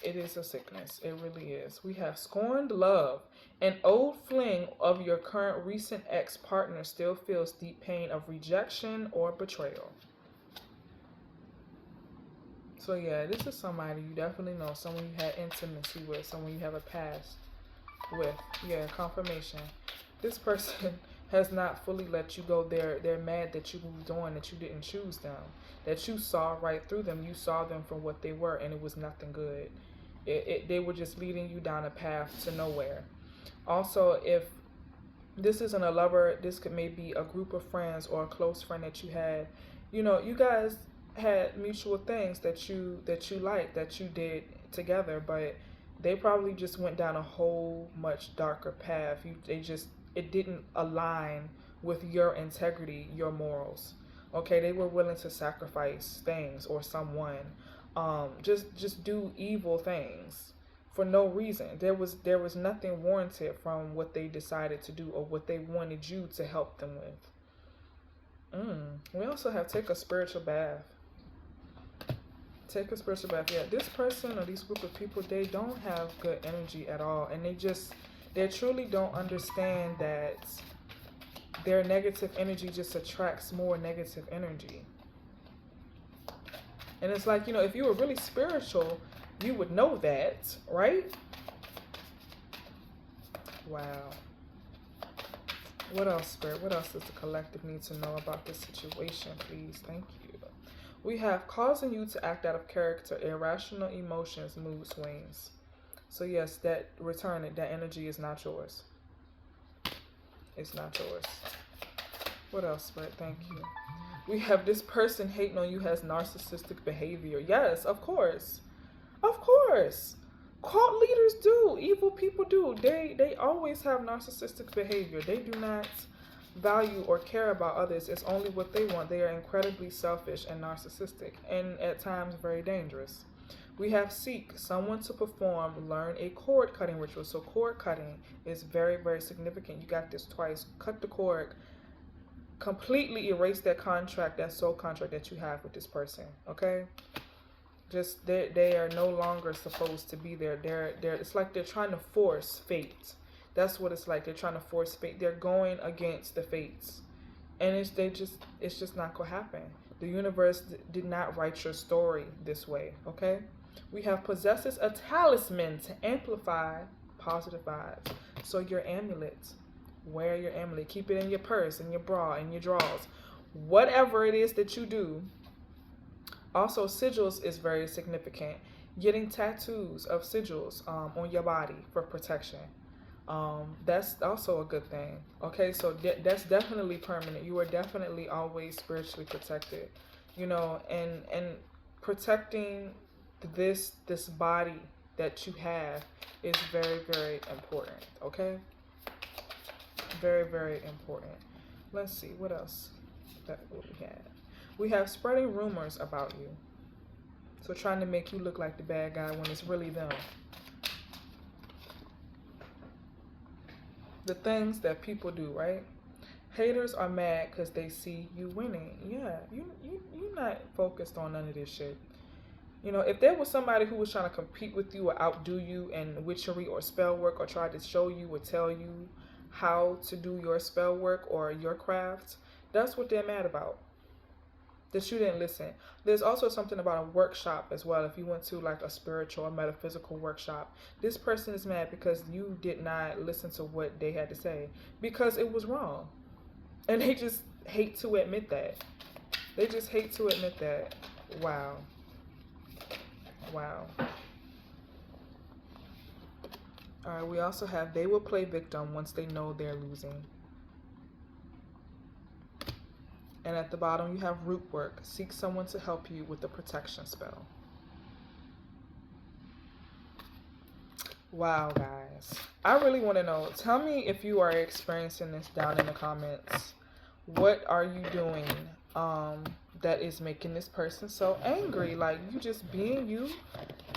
It is a sickness. It really is. We have scorned love. An old fling of your current recent ex-partner still feels deep pain of rejection or betrayal. So yeah, this is somebody you definitely know. Someone you had intimacy with. Someone you have a past with. Yeah, confirmation. This person has not fully let you go. They're mad that you moved on, that you didn't choose them. That you saw right through them. You saw them for what they were, and it was nothing good. They were just leading you down a path to nowhere. Also, if this isn't a lover, this could maybe a group of friends or a close friend that you had. You know, you guys had mutual things that you liked, that you did together, but they probably just went down a whole much darker path. It didn't align with your integrity, your morals. Okay, they were willing to sacrifice things or someone, just do evil things for no reason. There was nothing warranted from what they decided to do or what they wanted you to help them with. We also have take a spiritual bath. Take a spiritual bath. Yeah, this person or these group of people, they don't have good energy at all, and they truly don't understand that their negative energy just attracts more negative energy. And it's like, if you were really spiritual, you would know that, right? Wow. What else, Spirit? What else does the collective need to know about this situation, please? Thank you. We have causing you to act out of character, irrational emotions, mood swings. So yes, that energy is not yours. It's not yours. What else, Spirit? Thank you. We have this person hating on you has narcissistic behavior. Yes, of course. Of course. Cult leaders do. Evil people do. They always have narcissistic behavior. They do not value or care about others. It's only what they want. They are incredibly selfish and narcissistic, and at times very dangerous. We have seek, someone to learn a cord cutting ritual. So cord cutting is very, very significant. You got this twice. Cut the cord. Completely erase that contract, that soul contract that you have with this person. Okay? Just they are no longer supposed to be there. It's like they're trying to force fate. That's what it's like. They're trying to force fate. They're going against the fates, and it's just not gonna happen. The universe did not write your story this way. Okay, we have possesses a talisman to amplify positive vibes. So your amulet, wear your amulet. Keep it in your purse, in your bra, in your drawers, whatever it is that you do. Also, sigils is very significant. Getting tattoos of sigils on your body for protection. That's also a good thing. Okay, so that's definitely permanent. You are definitely always spiritually protected, and protecting this body that you have is very, very important. Okay, very, very important. Let's see what else that what we have. We have spreading rumors about you, so trying to make you look like the bad guy when it's really them. The things that people do, right? Haters are mad because they see you winning. Yeah, you're not focused on none of this shit. If there was somebody who was trying to compete with you or outdo you in witchery or spell work, or tried to show you or tell you how to do your spell work or your craft, that's what they're mad about. That you didn't listen. There's also something about a workshop as well. If you went to like a spiritual or metaphysical workshop, this person is mad because you did not listen to what they had to say because it was wrong. And they just hate to admit that. They just hate to admit that. Wow. Wow. All right, we also have they will play victim once they know they're losing. And at the bottom, you have root work. Seek someone to help you with the protection spell. Wow, guys. I really want to know. Tell me if you are experiencing this down in the comments. What are you doing that is making this person so angry? Like, you just being you,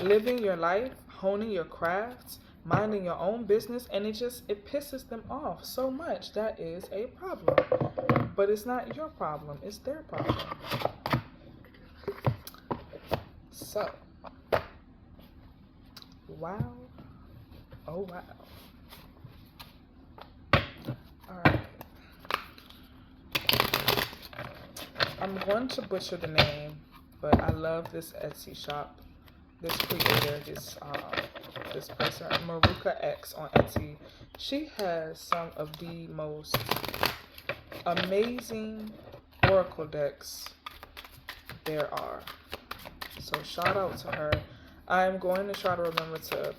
living your life, honing your crafts, minding your own business, and it pisses them off so much. That is a problem. But it's not your problem, it's their problem. So, wow. Oh, wow. Alright. I'm going to butcher the name, but I love this Etsy shop. This creator, this person, Maruka X on Etsy. She has some of the most amazing oracle decks there are. So shout out to her. I'm going to try to remember to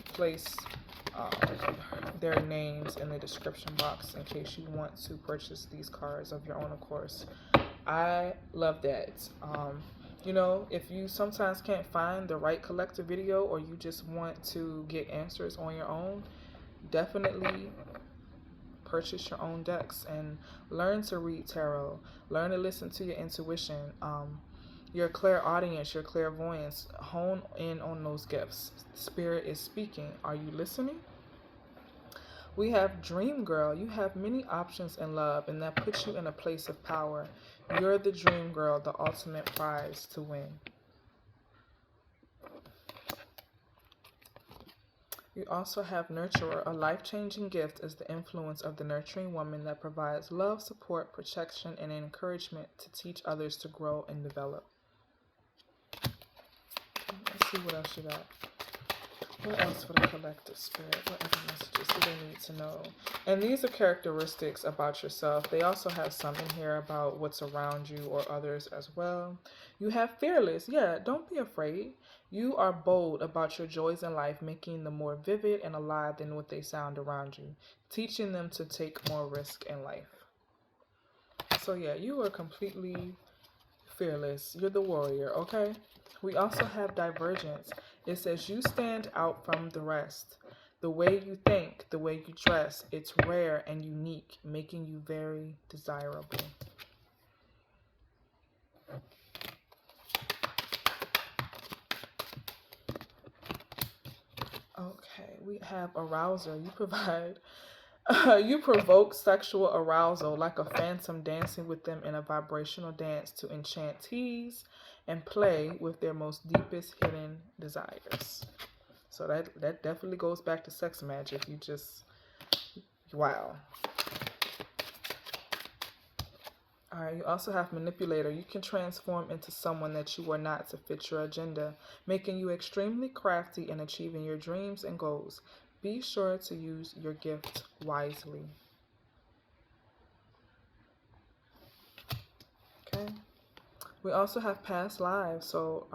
place their names in the description box in case you want to purchase these cards of your own, of course. I love that. If you sometimes can't find the right collector video, or you just want to get answers on your own, definitely purchase your own decks and learn to read tarot. Learn to listen to your intuition, your clairaudience, your clairvoyance. Hone in on those gifts. Spirit is speaking. Are you listening? We have Dream Girl. You have many options in love, and that puts you in a place of power. You're the dream girl, the ultimate prize to win. You also have Nurturer. A life-changing gift is the influence of the nurturing woman that provides love, support, protection, and encouragement to teach others to grow and develop. Let's see what else you got. What else for the collective spirit? What other messages do they need to know? And these are characteristics about yourself. They also have some in here about what's around you or others as well. You have fearless. Yeah, don't be afraid. You are bold about your joys in life, making them more vivid and alive than what they sound around you, teaching them to take more risk in life. So yeah, you are completely fearless. You're the warrior, okay? We also have divergence. It says you stand out from the rest. The way you think, the way you dress, it's rare and unique, making you very desirable. Okay, we have arouser. You provide, you provoke sexual arousal like a phantom, dancing with them in a vibrational dance to enchant, tease, and play with their most deepest hidden desires. So that definitely goes back to sex magic. You just, wow. All right, you also have manipulator. You can transform into someone that you are not to fit your agenda, making you extremely crafty in achieving your dreams and goals. Be sure to use your gift wisely. Okay. We also have past lives. So,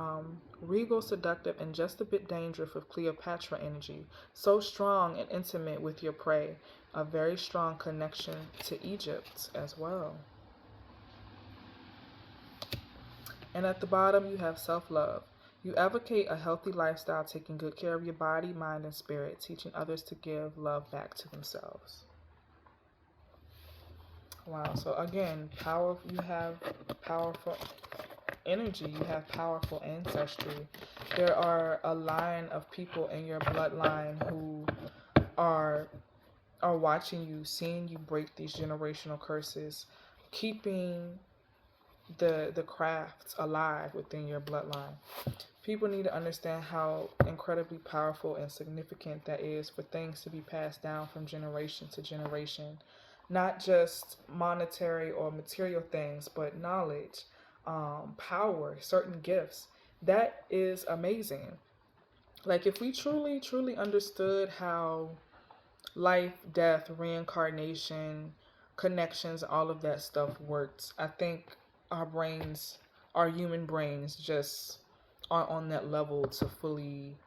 regal, seductive, and just a bit dangerous with Cleopatra energy. So strong and intimate with your prey. A very strong connection to Egypt as well. And at the bottom, you have self love. You advocate a healthy lifestyle, taking good care of your body, mind, and spirit, teaching others to give love back to themselves. Wow. So, again, you have powerful energy, you have powerful ancestry. There are a line of people in your bloodline who are watching you, seeing you break these generational curses, keeping the crafts alive within your bloodline. People need to understand how incredibly powerful and significant that is for things to be passed down from generation to generation. Not just monetary or material things, but knowledge, power, certain gifts. That is amazing. Like, if we truly, truly understood how life, death, reincarnation, connections, all of that stuff works, I think our brains, our human brains, just aren't on that level to fully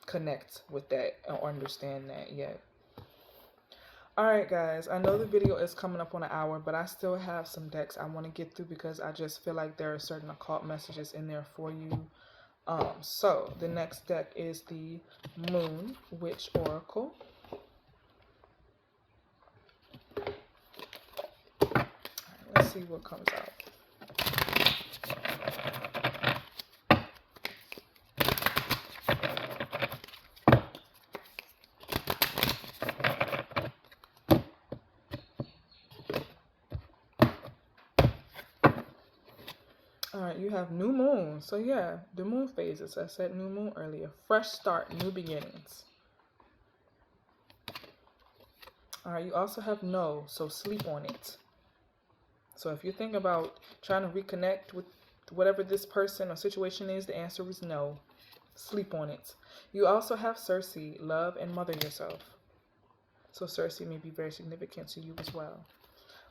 connect with that or understand that yet. Alright guys, I know the video is coming up on an hour, but I still have some decks I want to get through because I just feel like there are certain occult messages in there for you. So the next deck is the Moon Witch Oracle. Alright, let's see what comes out. Alright, you have new moon. So yeah, the moon phases. I said new moon earlier. Fresh start, new beginnings. Alright, you also have no, so sleep on it. So if you think about trying to reconnect with whatever this person or situation is, the answer is no. Sleep on it. You also have Circe, love and mother yourself. So Circe may be very significant to you as well.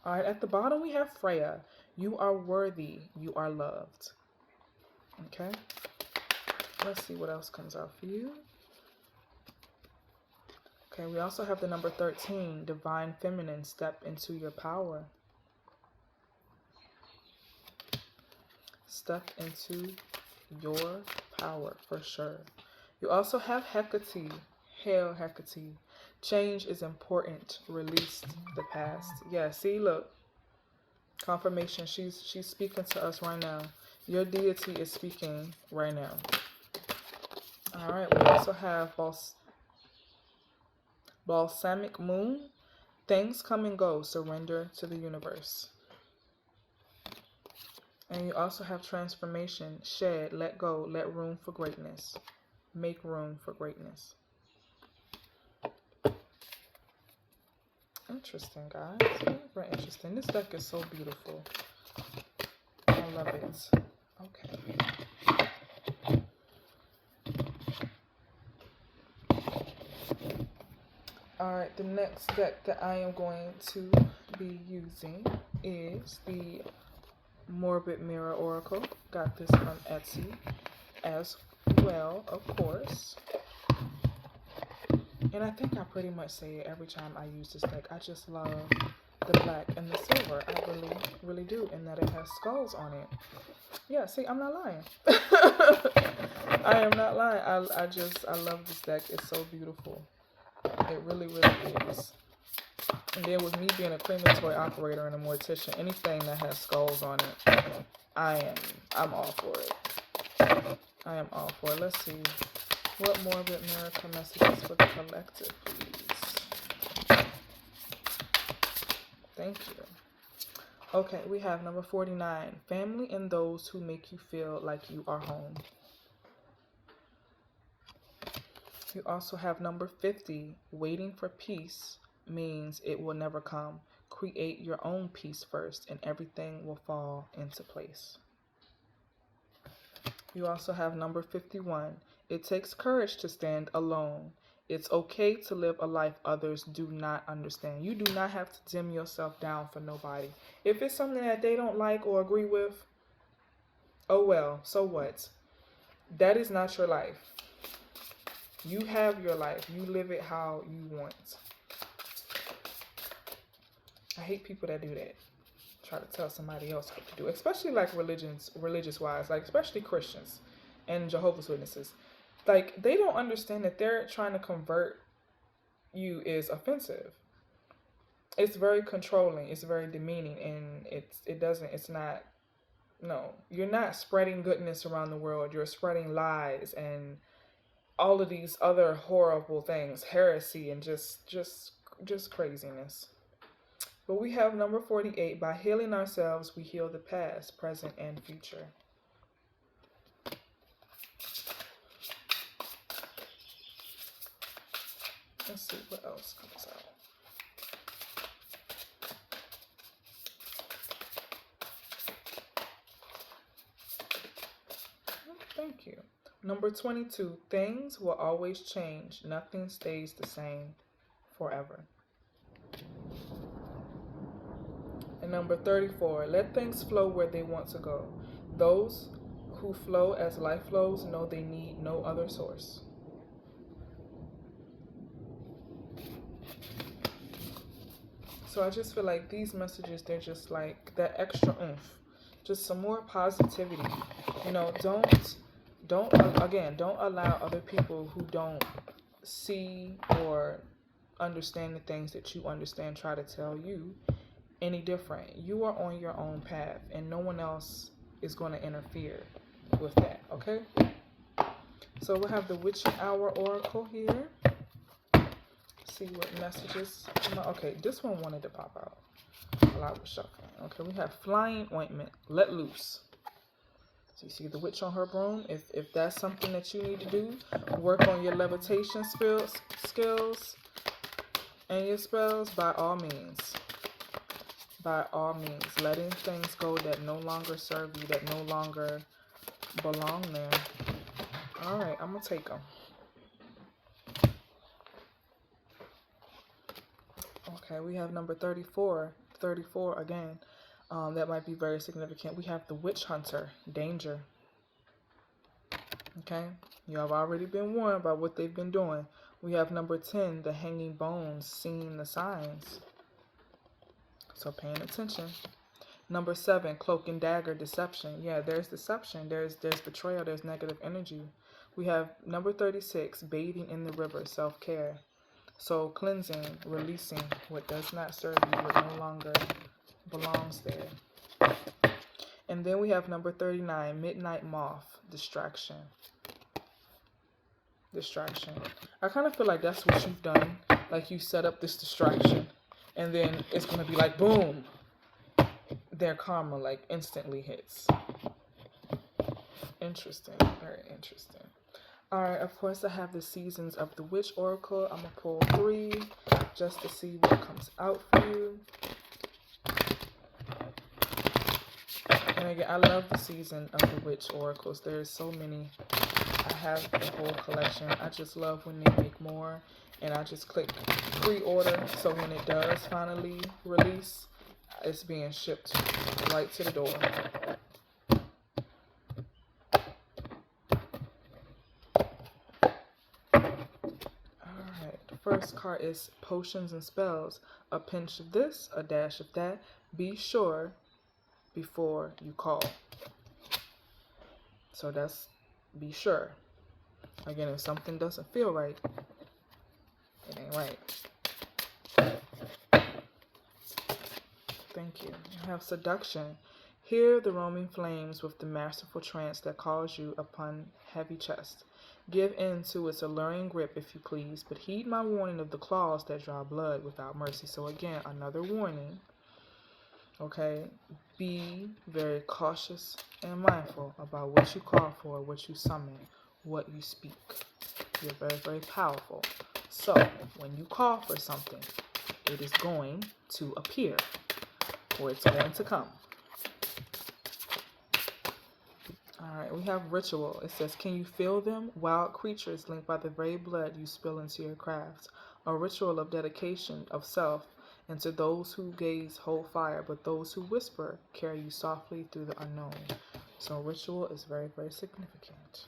Alright, at the bottom we have Freya. You are worthy. You are loved. Okay. Let's see what else comes out for you. Okay, we also have the number 13, Divine Feminine, step into your power. Step into your power for sure. You also have Hecate. Hail Hecate. Change is important. Release the past. Yeah, see, look. Confirmation. She's speaking to us right now. Your deity is speaking right now. Alright, we also have Balsamic Moon. Things come and go. Surrender to the universe. And you also have Transformation. Shed, let go, let room for greatness. Make room for greatness. Interesting, guys. Very interesting. This deck is so beautiful. I love it. Okay. Alright, the next deck that I am going to be using is the Morbid Mirror Oracle. Got this from Etsy as well, of course. And I think I pretty much say it every time I use this deck. I just love the black and the silver. I really, really do. And that it has skulls on it. Yeah, see, I'm not lying. I am not lying. I love this deck. It's so beautiful. It really, really is. And then with me being a crematory operator and a mortician, anything that has skulls on it, I'm all for it. I am all for it. Let's see. What morbid miracle messages for the collective, please? Thank you. Okay, we have number 49. Family and those who make you feel like you are home. You also have number 50. Waiting for peace means it will never come. Create your own peace first and everything will fall into place. You also have number 51. It takes courage to stand alone. It's okay to live a life others do not understand. You do not have to dim yourself down for nobody. If it's something that they don't like or agree with, Oh well, so what? That is not your life. You have your life. You live it how you want. I hate people that do that. Try to tell somebody else what to do, especially like religious wise, like especially Christians and Jehovah's Witnesses. Like they don't understand that they're trying to convert you is offensive. It's very controlling, it's very demeaning, and it's not, no, you're not spreading goodness around the world. You're spreading lies and all of these other horrible things, heresy, and just craziness. But we have number 48. By healing ourselves, we heal the past, present, and future. Let's see what else comes out. Thank you. Number 22. Things will always change. Nothing stays the same forever. And number 34, let things flow where they want to go. Those who flow as life flows know they need no other source. So I just feel like these messages, they're just like that extra oomph. Just some more positivity. You know, don't allow other people who don't see or understand the things that you understand try to tell you any different. You are on your own path, and no one else is going to interfere with that, okay? So we'll have the Witching Hour Oracle here. See what messages come out. Okay, this one wanted to pop out while I was shuffling. Okay, we have Flying Ointment, Let Loose. So you see the witch on her broom. If that's something that you need to do, work on your levitation skills and your spells, by all means. By all means, letting things go that no longer serve you, that no longer belong there. All right, I'm going to take them. Okay, we have number 34. 34 again. That might be very significant. We have the Witch Hunter, Danger. Okay, you have already been warned by what they've been doing. We have number 10, the Hanging Bones, Seeing the Signs. So paying attention. Number 7, Cloak and Dagger, Deception. Yeah, there's deception. There's betrayal. There's negative energy. We have number 36, Bathing in the River, Self-Care. So cleansing, releasing what does not serve you, what no longer belongs there. And then we have number 39, Midnight Moth, Distraction. Distraction. I kind of feel like that's what you've done. Like you set up this distraction, and then it's going to be like, boom, their karma like instantly hits. Interesting. Very interesting. Alright, of course I have the Seasons of the Witch Oracle. I'm going to pull 3 just to see what comes out for you. And again, I love the Season of the Witch Oracles. There's so many. I have the whole collection. I just love when they make more. And I just click pre-order. So when it does finally release, it's being shipped right to the door. First card is Potions and Spells. A pinch of this, a dash of that. Be sure before you call. So that's be sure. Again, if something doesn't feel right, it ain't right. Thank you. You have Seduction. Hear the roaming flames with the masterful trance that calls you upon heavy chest. Give in to its alluring grip if you please, but heed my warning of the claws that draw blood without mercy. So again, another warning. Okay, be very cautious and mindful about what you call for, what you summon, what you speak. You're very, very powerful. So when you call for something, it is going to appear, or it's going to come. Alright, we have Ritual. It says, can you feel them? Wild creatures linked by the very blood you spill into your crafts. A ritual of dedication of self, and to those who gaze hold fire, but those who whisper carry you softly through the unknown. So ritual is very, very significant.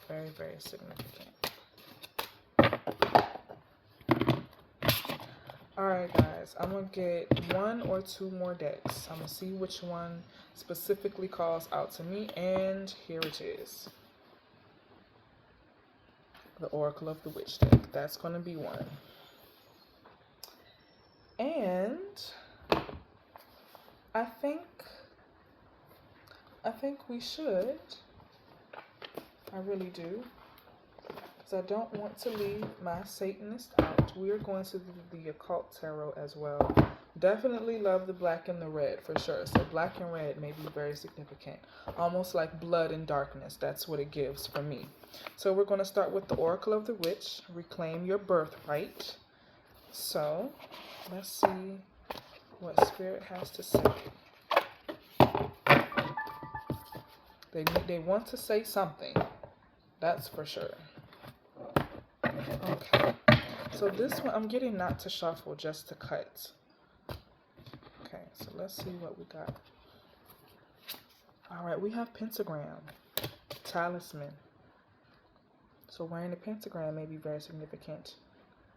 Very, very significant. Alright guys, I'm going to get 1 or 2 more decks. I'm going to see which one specifically calls out to me, and here it is. The Oracle of the Witch deck. That's going to be one. And I think we should. I really do. Because I don't want to leave my Satanist out. We are going to do the Occult Tarot as well. Definitely love the black and the red for sure. So black and red may be very significant. Almost like blood and darkness. That's what it gives for me. So we're going to start with the Oracle of the Witch. Reclaim your birthright. So let's see what Spirit has to say. They want to say something. That's for sure. Okay. So this one, I'm getting not to shuffle, just to cut. Okay, so let's see what we got. All right, we have pentagram, talisman. So wearing a pentagram may be very significant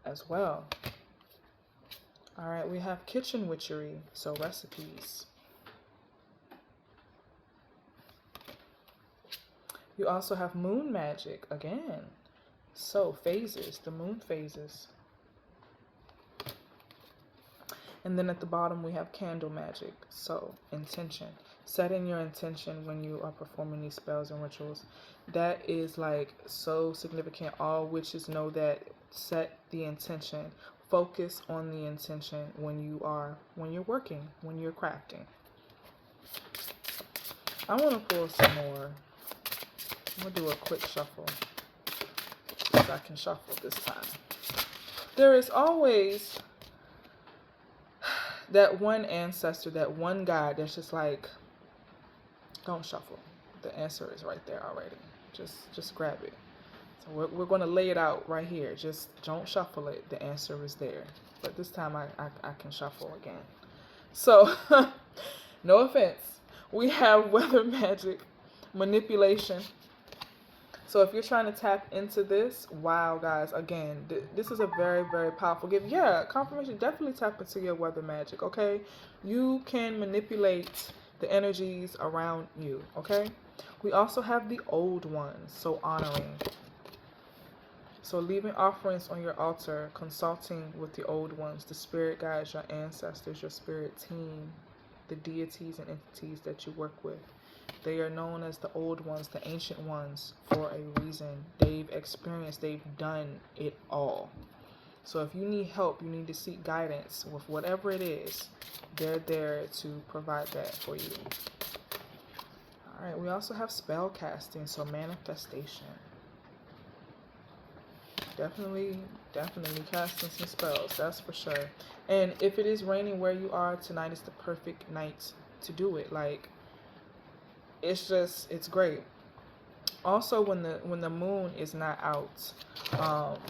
as well. All right, we have kitchen witchery, so recipes. You also have moon magic again. So phases, the moon phases. And then at the bottom we have candle magic. So intention. Setting your intention when you are performing these spells and rituals. That is like so significant. All witches know that. Set the intention. Focus on the intention when you're working, when you're crafting. I want to pull some more. I'm going to do a quick shuffle. So I can shuffle this time. There is always that one ancestor, that one God that's just like, don't shuffle. The answer is right there already. Just grab it. So we're going to lay it out right here. Just don't shuffle it. The answer is there. But this time I can shuffle again. So, no offense. We have weather magic, manipulation. So if you're trying to tap into this, wow, guys, again, this is a very, very powerful gift. Yeah, confirmation, definitely tap into your weather magic, okay? You can manipulate the energies around you, okay? We also have the old ones, so honoring. So leaving offerings on your altar, consulting with the old ones, the spirit guides, your ancestors, your spirit team, the deities and entities that you work with. They are known as the old ones, the ancient ones, for a reason. They've experienced, they've done it all. So if you need help, you need to seek guidance with whatever it is. They're there to provide that for you. All right, we also have spell casting, so manifestation. Definitely casting some spells, that's for sure. And if it is raining where you are, tonight is the perfect night to do it. Like, it's great. Also, when the moon is not out,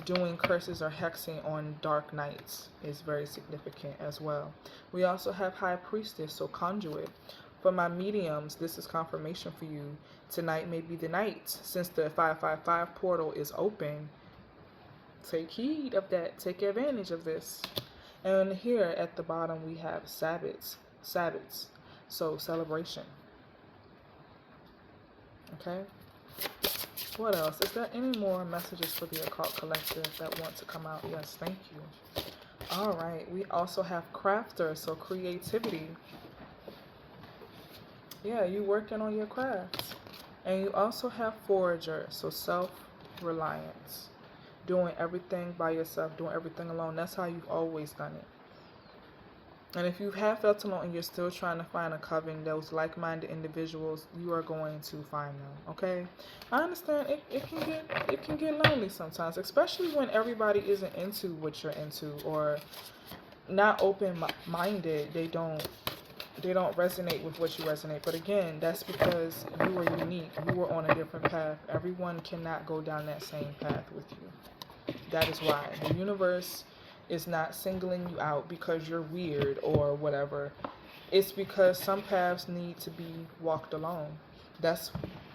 doing curses or hexing on dark nights is very significant as well. We also have high priestess, so conduit. For my mediums, this is confirmation for you. Tonight may be the night. Since the 555 portal is open, take heed of that. Take advantage of this. And here at the bottom we have Sabbats, so celebration. Okay. What else? Is there any more messages for the Occult Collective that want to come out? Yes, thank you. All right. We also have crafter, so creativity. Yeah, you working on your crafts. And you also have forager, so self-reliance. Doing everything by yourself, doing everything alone. That's how you've always done it. And if you have felt alone and you're still trying to find a coven, those like-minded individuals, you are going to find them, okay? I understand it can get lonely sometimes, especially when everybody isn't into what you're into or not open-minded. They don't resonate with what you resonate. But again, that's because you are unique. You were on a different path. Everyone cannot go down that same path with you. That is why the universe is not singling you out because you're weird or whatever. It's because some paths need to be walked alone. That's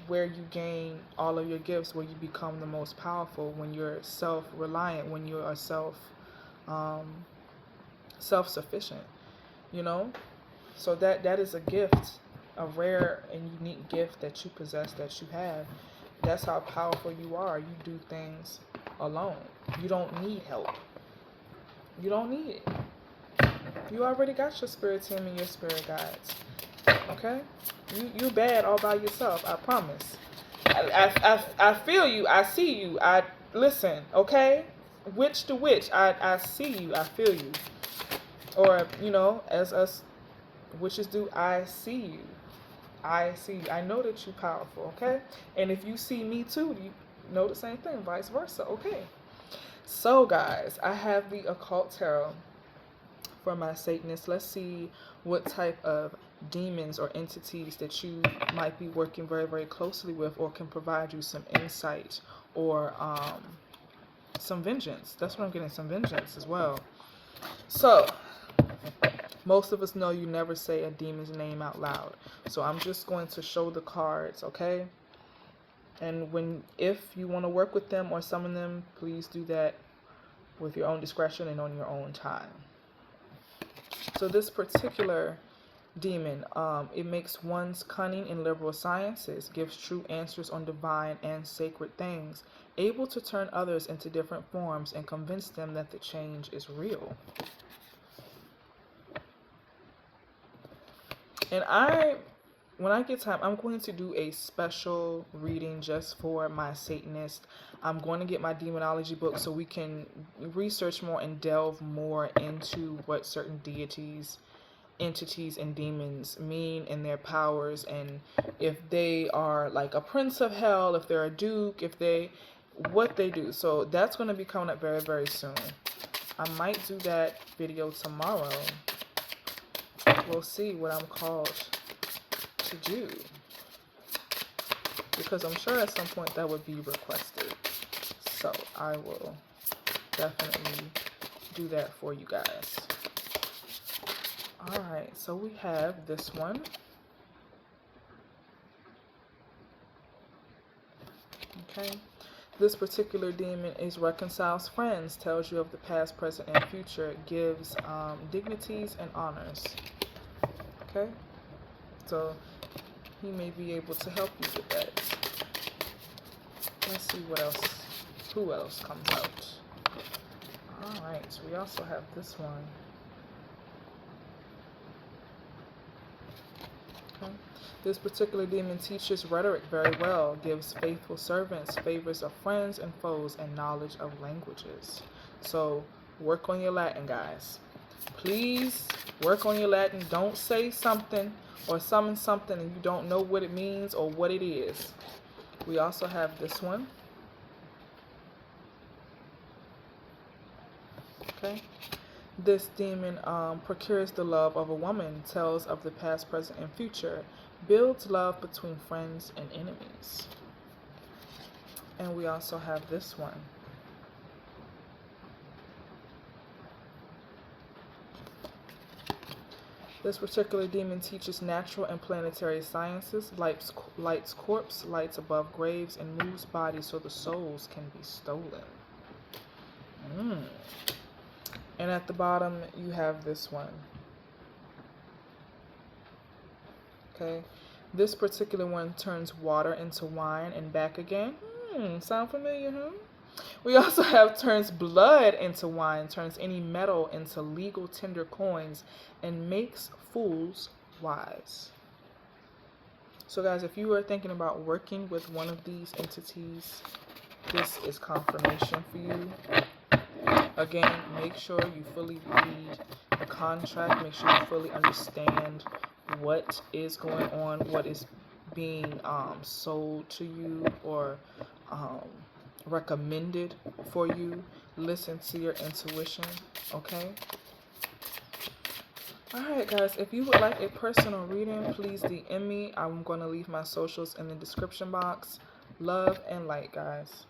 where you gain all of your gifts, where you become the most powerful, when you're self-reliant, when you are um, self-sufficient, you know? So that is a gift, a rare and unique gift that you possess, that you have. That's how powerful you are. You do things alone. You don't need help. You don't need it. You already got your spirit team and your spirit guides. Okay? You bad all by yourself. I promise. I feel you. I see you. I listen. Okay? Witch to witch. I see you. I feel you. Or, as us witches do, I see you. I see you. I know that you're powerful. Okay? And if you see me too, you know the same thing. Vice versa. Okay? So, guys, I have the occult tarot for my Satanists. Let's see what type of demons or entities that you might be working very, very closely with, or can provide you some insight or some vengeance. That's what I'm getting, some vengeance as well. So, most of us know you never say a demon's name out loud. So I'm just going to show the cards, okay? And if you want to work with them or summon them, please do that with your own discretion and on your own time. So this particular demon, it makes one's cunning in liberal sciences, gives true answers on divine and sacred things, able to turn others into different forms and convince them that the change is real. And when I get time, I'm going to do a special reading just for my Satanist. I'm going to get my demonology book so we can research more and delve more into what certain deities, entities, and demons mean and their powers, and if they are like a prince of hell, if they're a duke, what they do. So that's going to be coming up very, very soon. I might do that video tomorrow. We'll see what I'm called to do, because I'm sure at some point that would be requested. So I will definitely do that for you guys. Alright, so we have this one. Okay. This particular demon is reconciles friends, tells you of the past, present, and future, gives dignities and honors. Okay? So he may be able to help you with that. Let's see what else, who else comes out. Alright, so we also have this one. Okay. This particular demon teaches rhetoric very well, gives faithful servants, favors of friends and foes, and knowledge of languages. So work on your Latin, guys. Please work on your Latin. Don't say something or summon something and you don't know what it means or what it is. We also have this one. Okay. This demon procures the love of a woman, tells of the past, present, and future, builds love between friends and enemies. And we also have this one. This particular demon teaches natural and planetary sciences, lights corpse, lights above graves, and moves bodies so the souls can be stolen. And at the bottom, you have this one. Okay. This particular one turns water into wine and back again. Sound familiar, huh? We also have turns blood into wine, turns any metal into legal tender coins, and makes fools wise. So guys, if you are thinking about working with one of these entities, this is confirmation for you. Again, make sure you fully read the contract. Make sure you fully understand what is going on, what is being sold to you or recommended for you. Listen to your intuition, okay? Alright guys, if you would like a personal reading, please DM me. I'm going to leave my socials in the description box. Love and light, guys.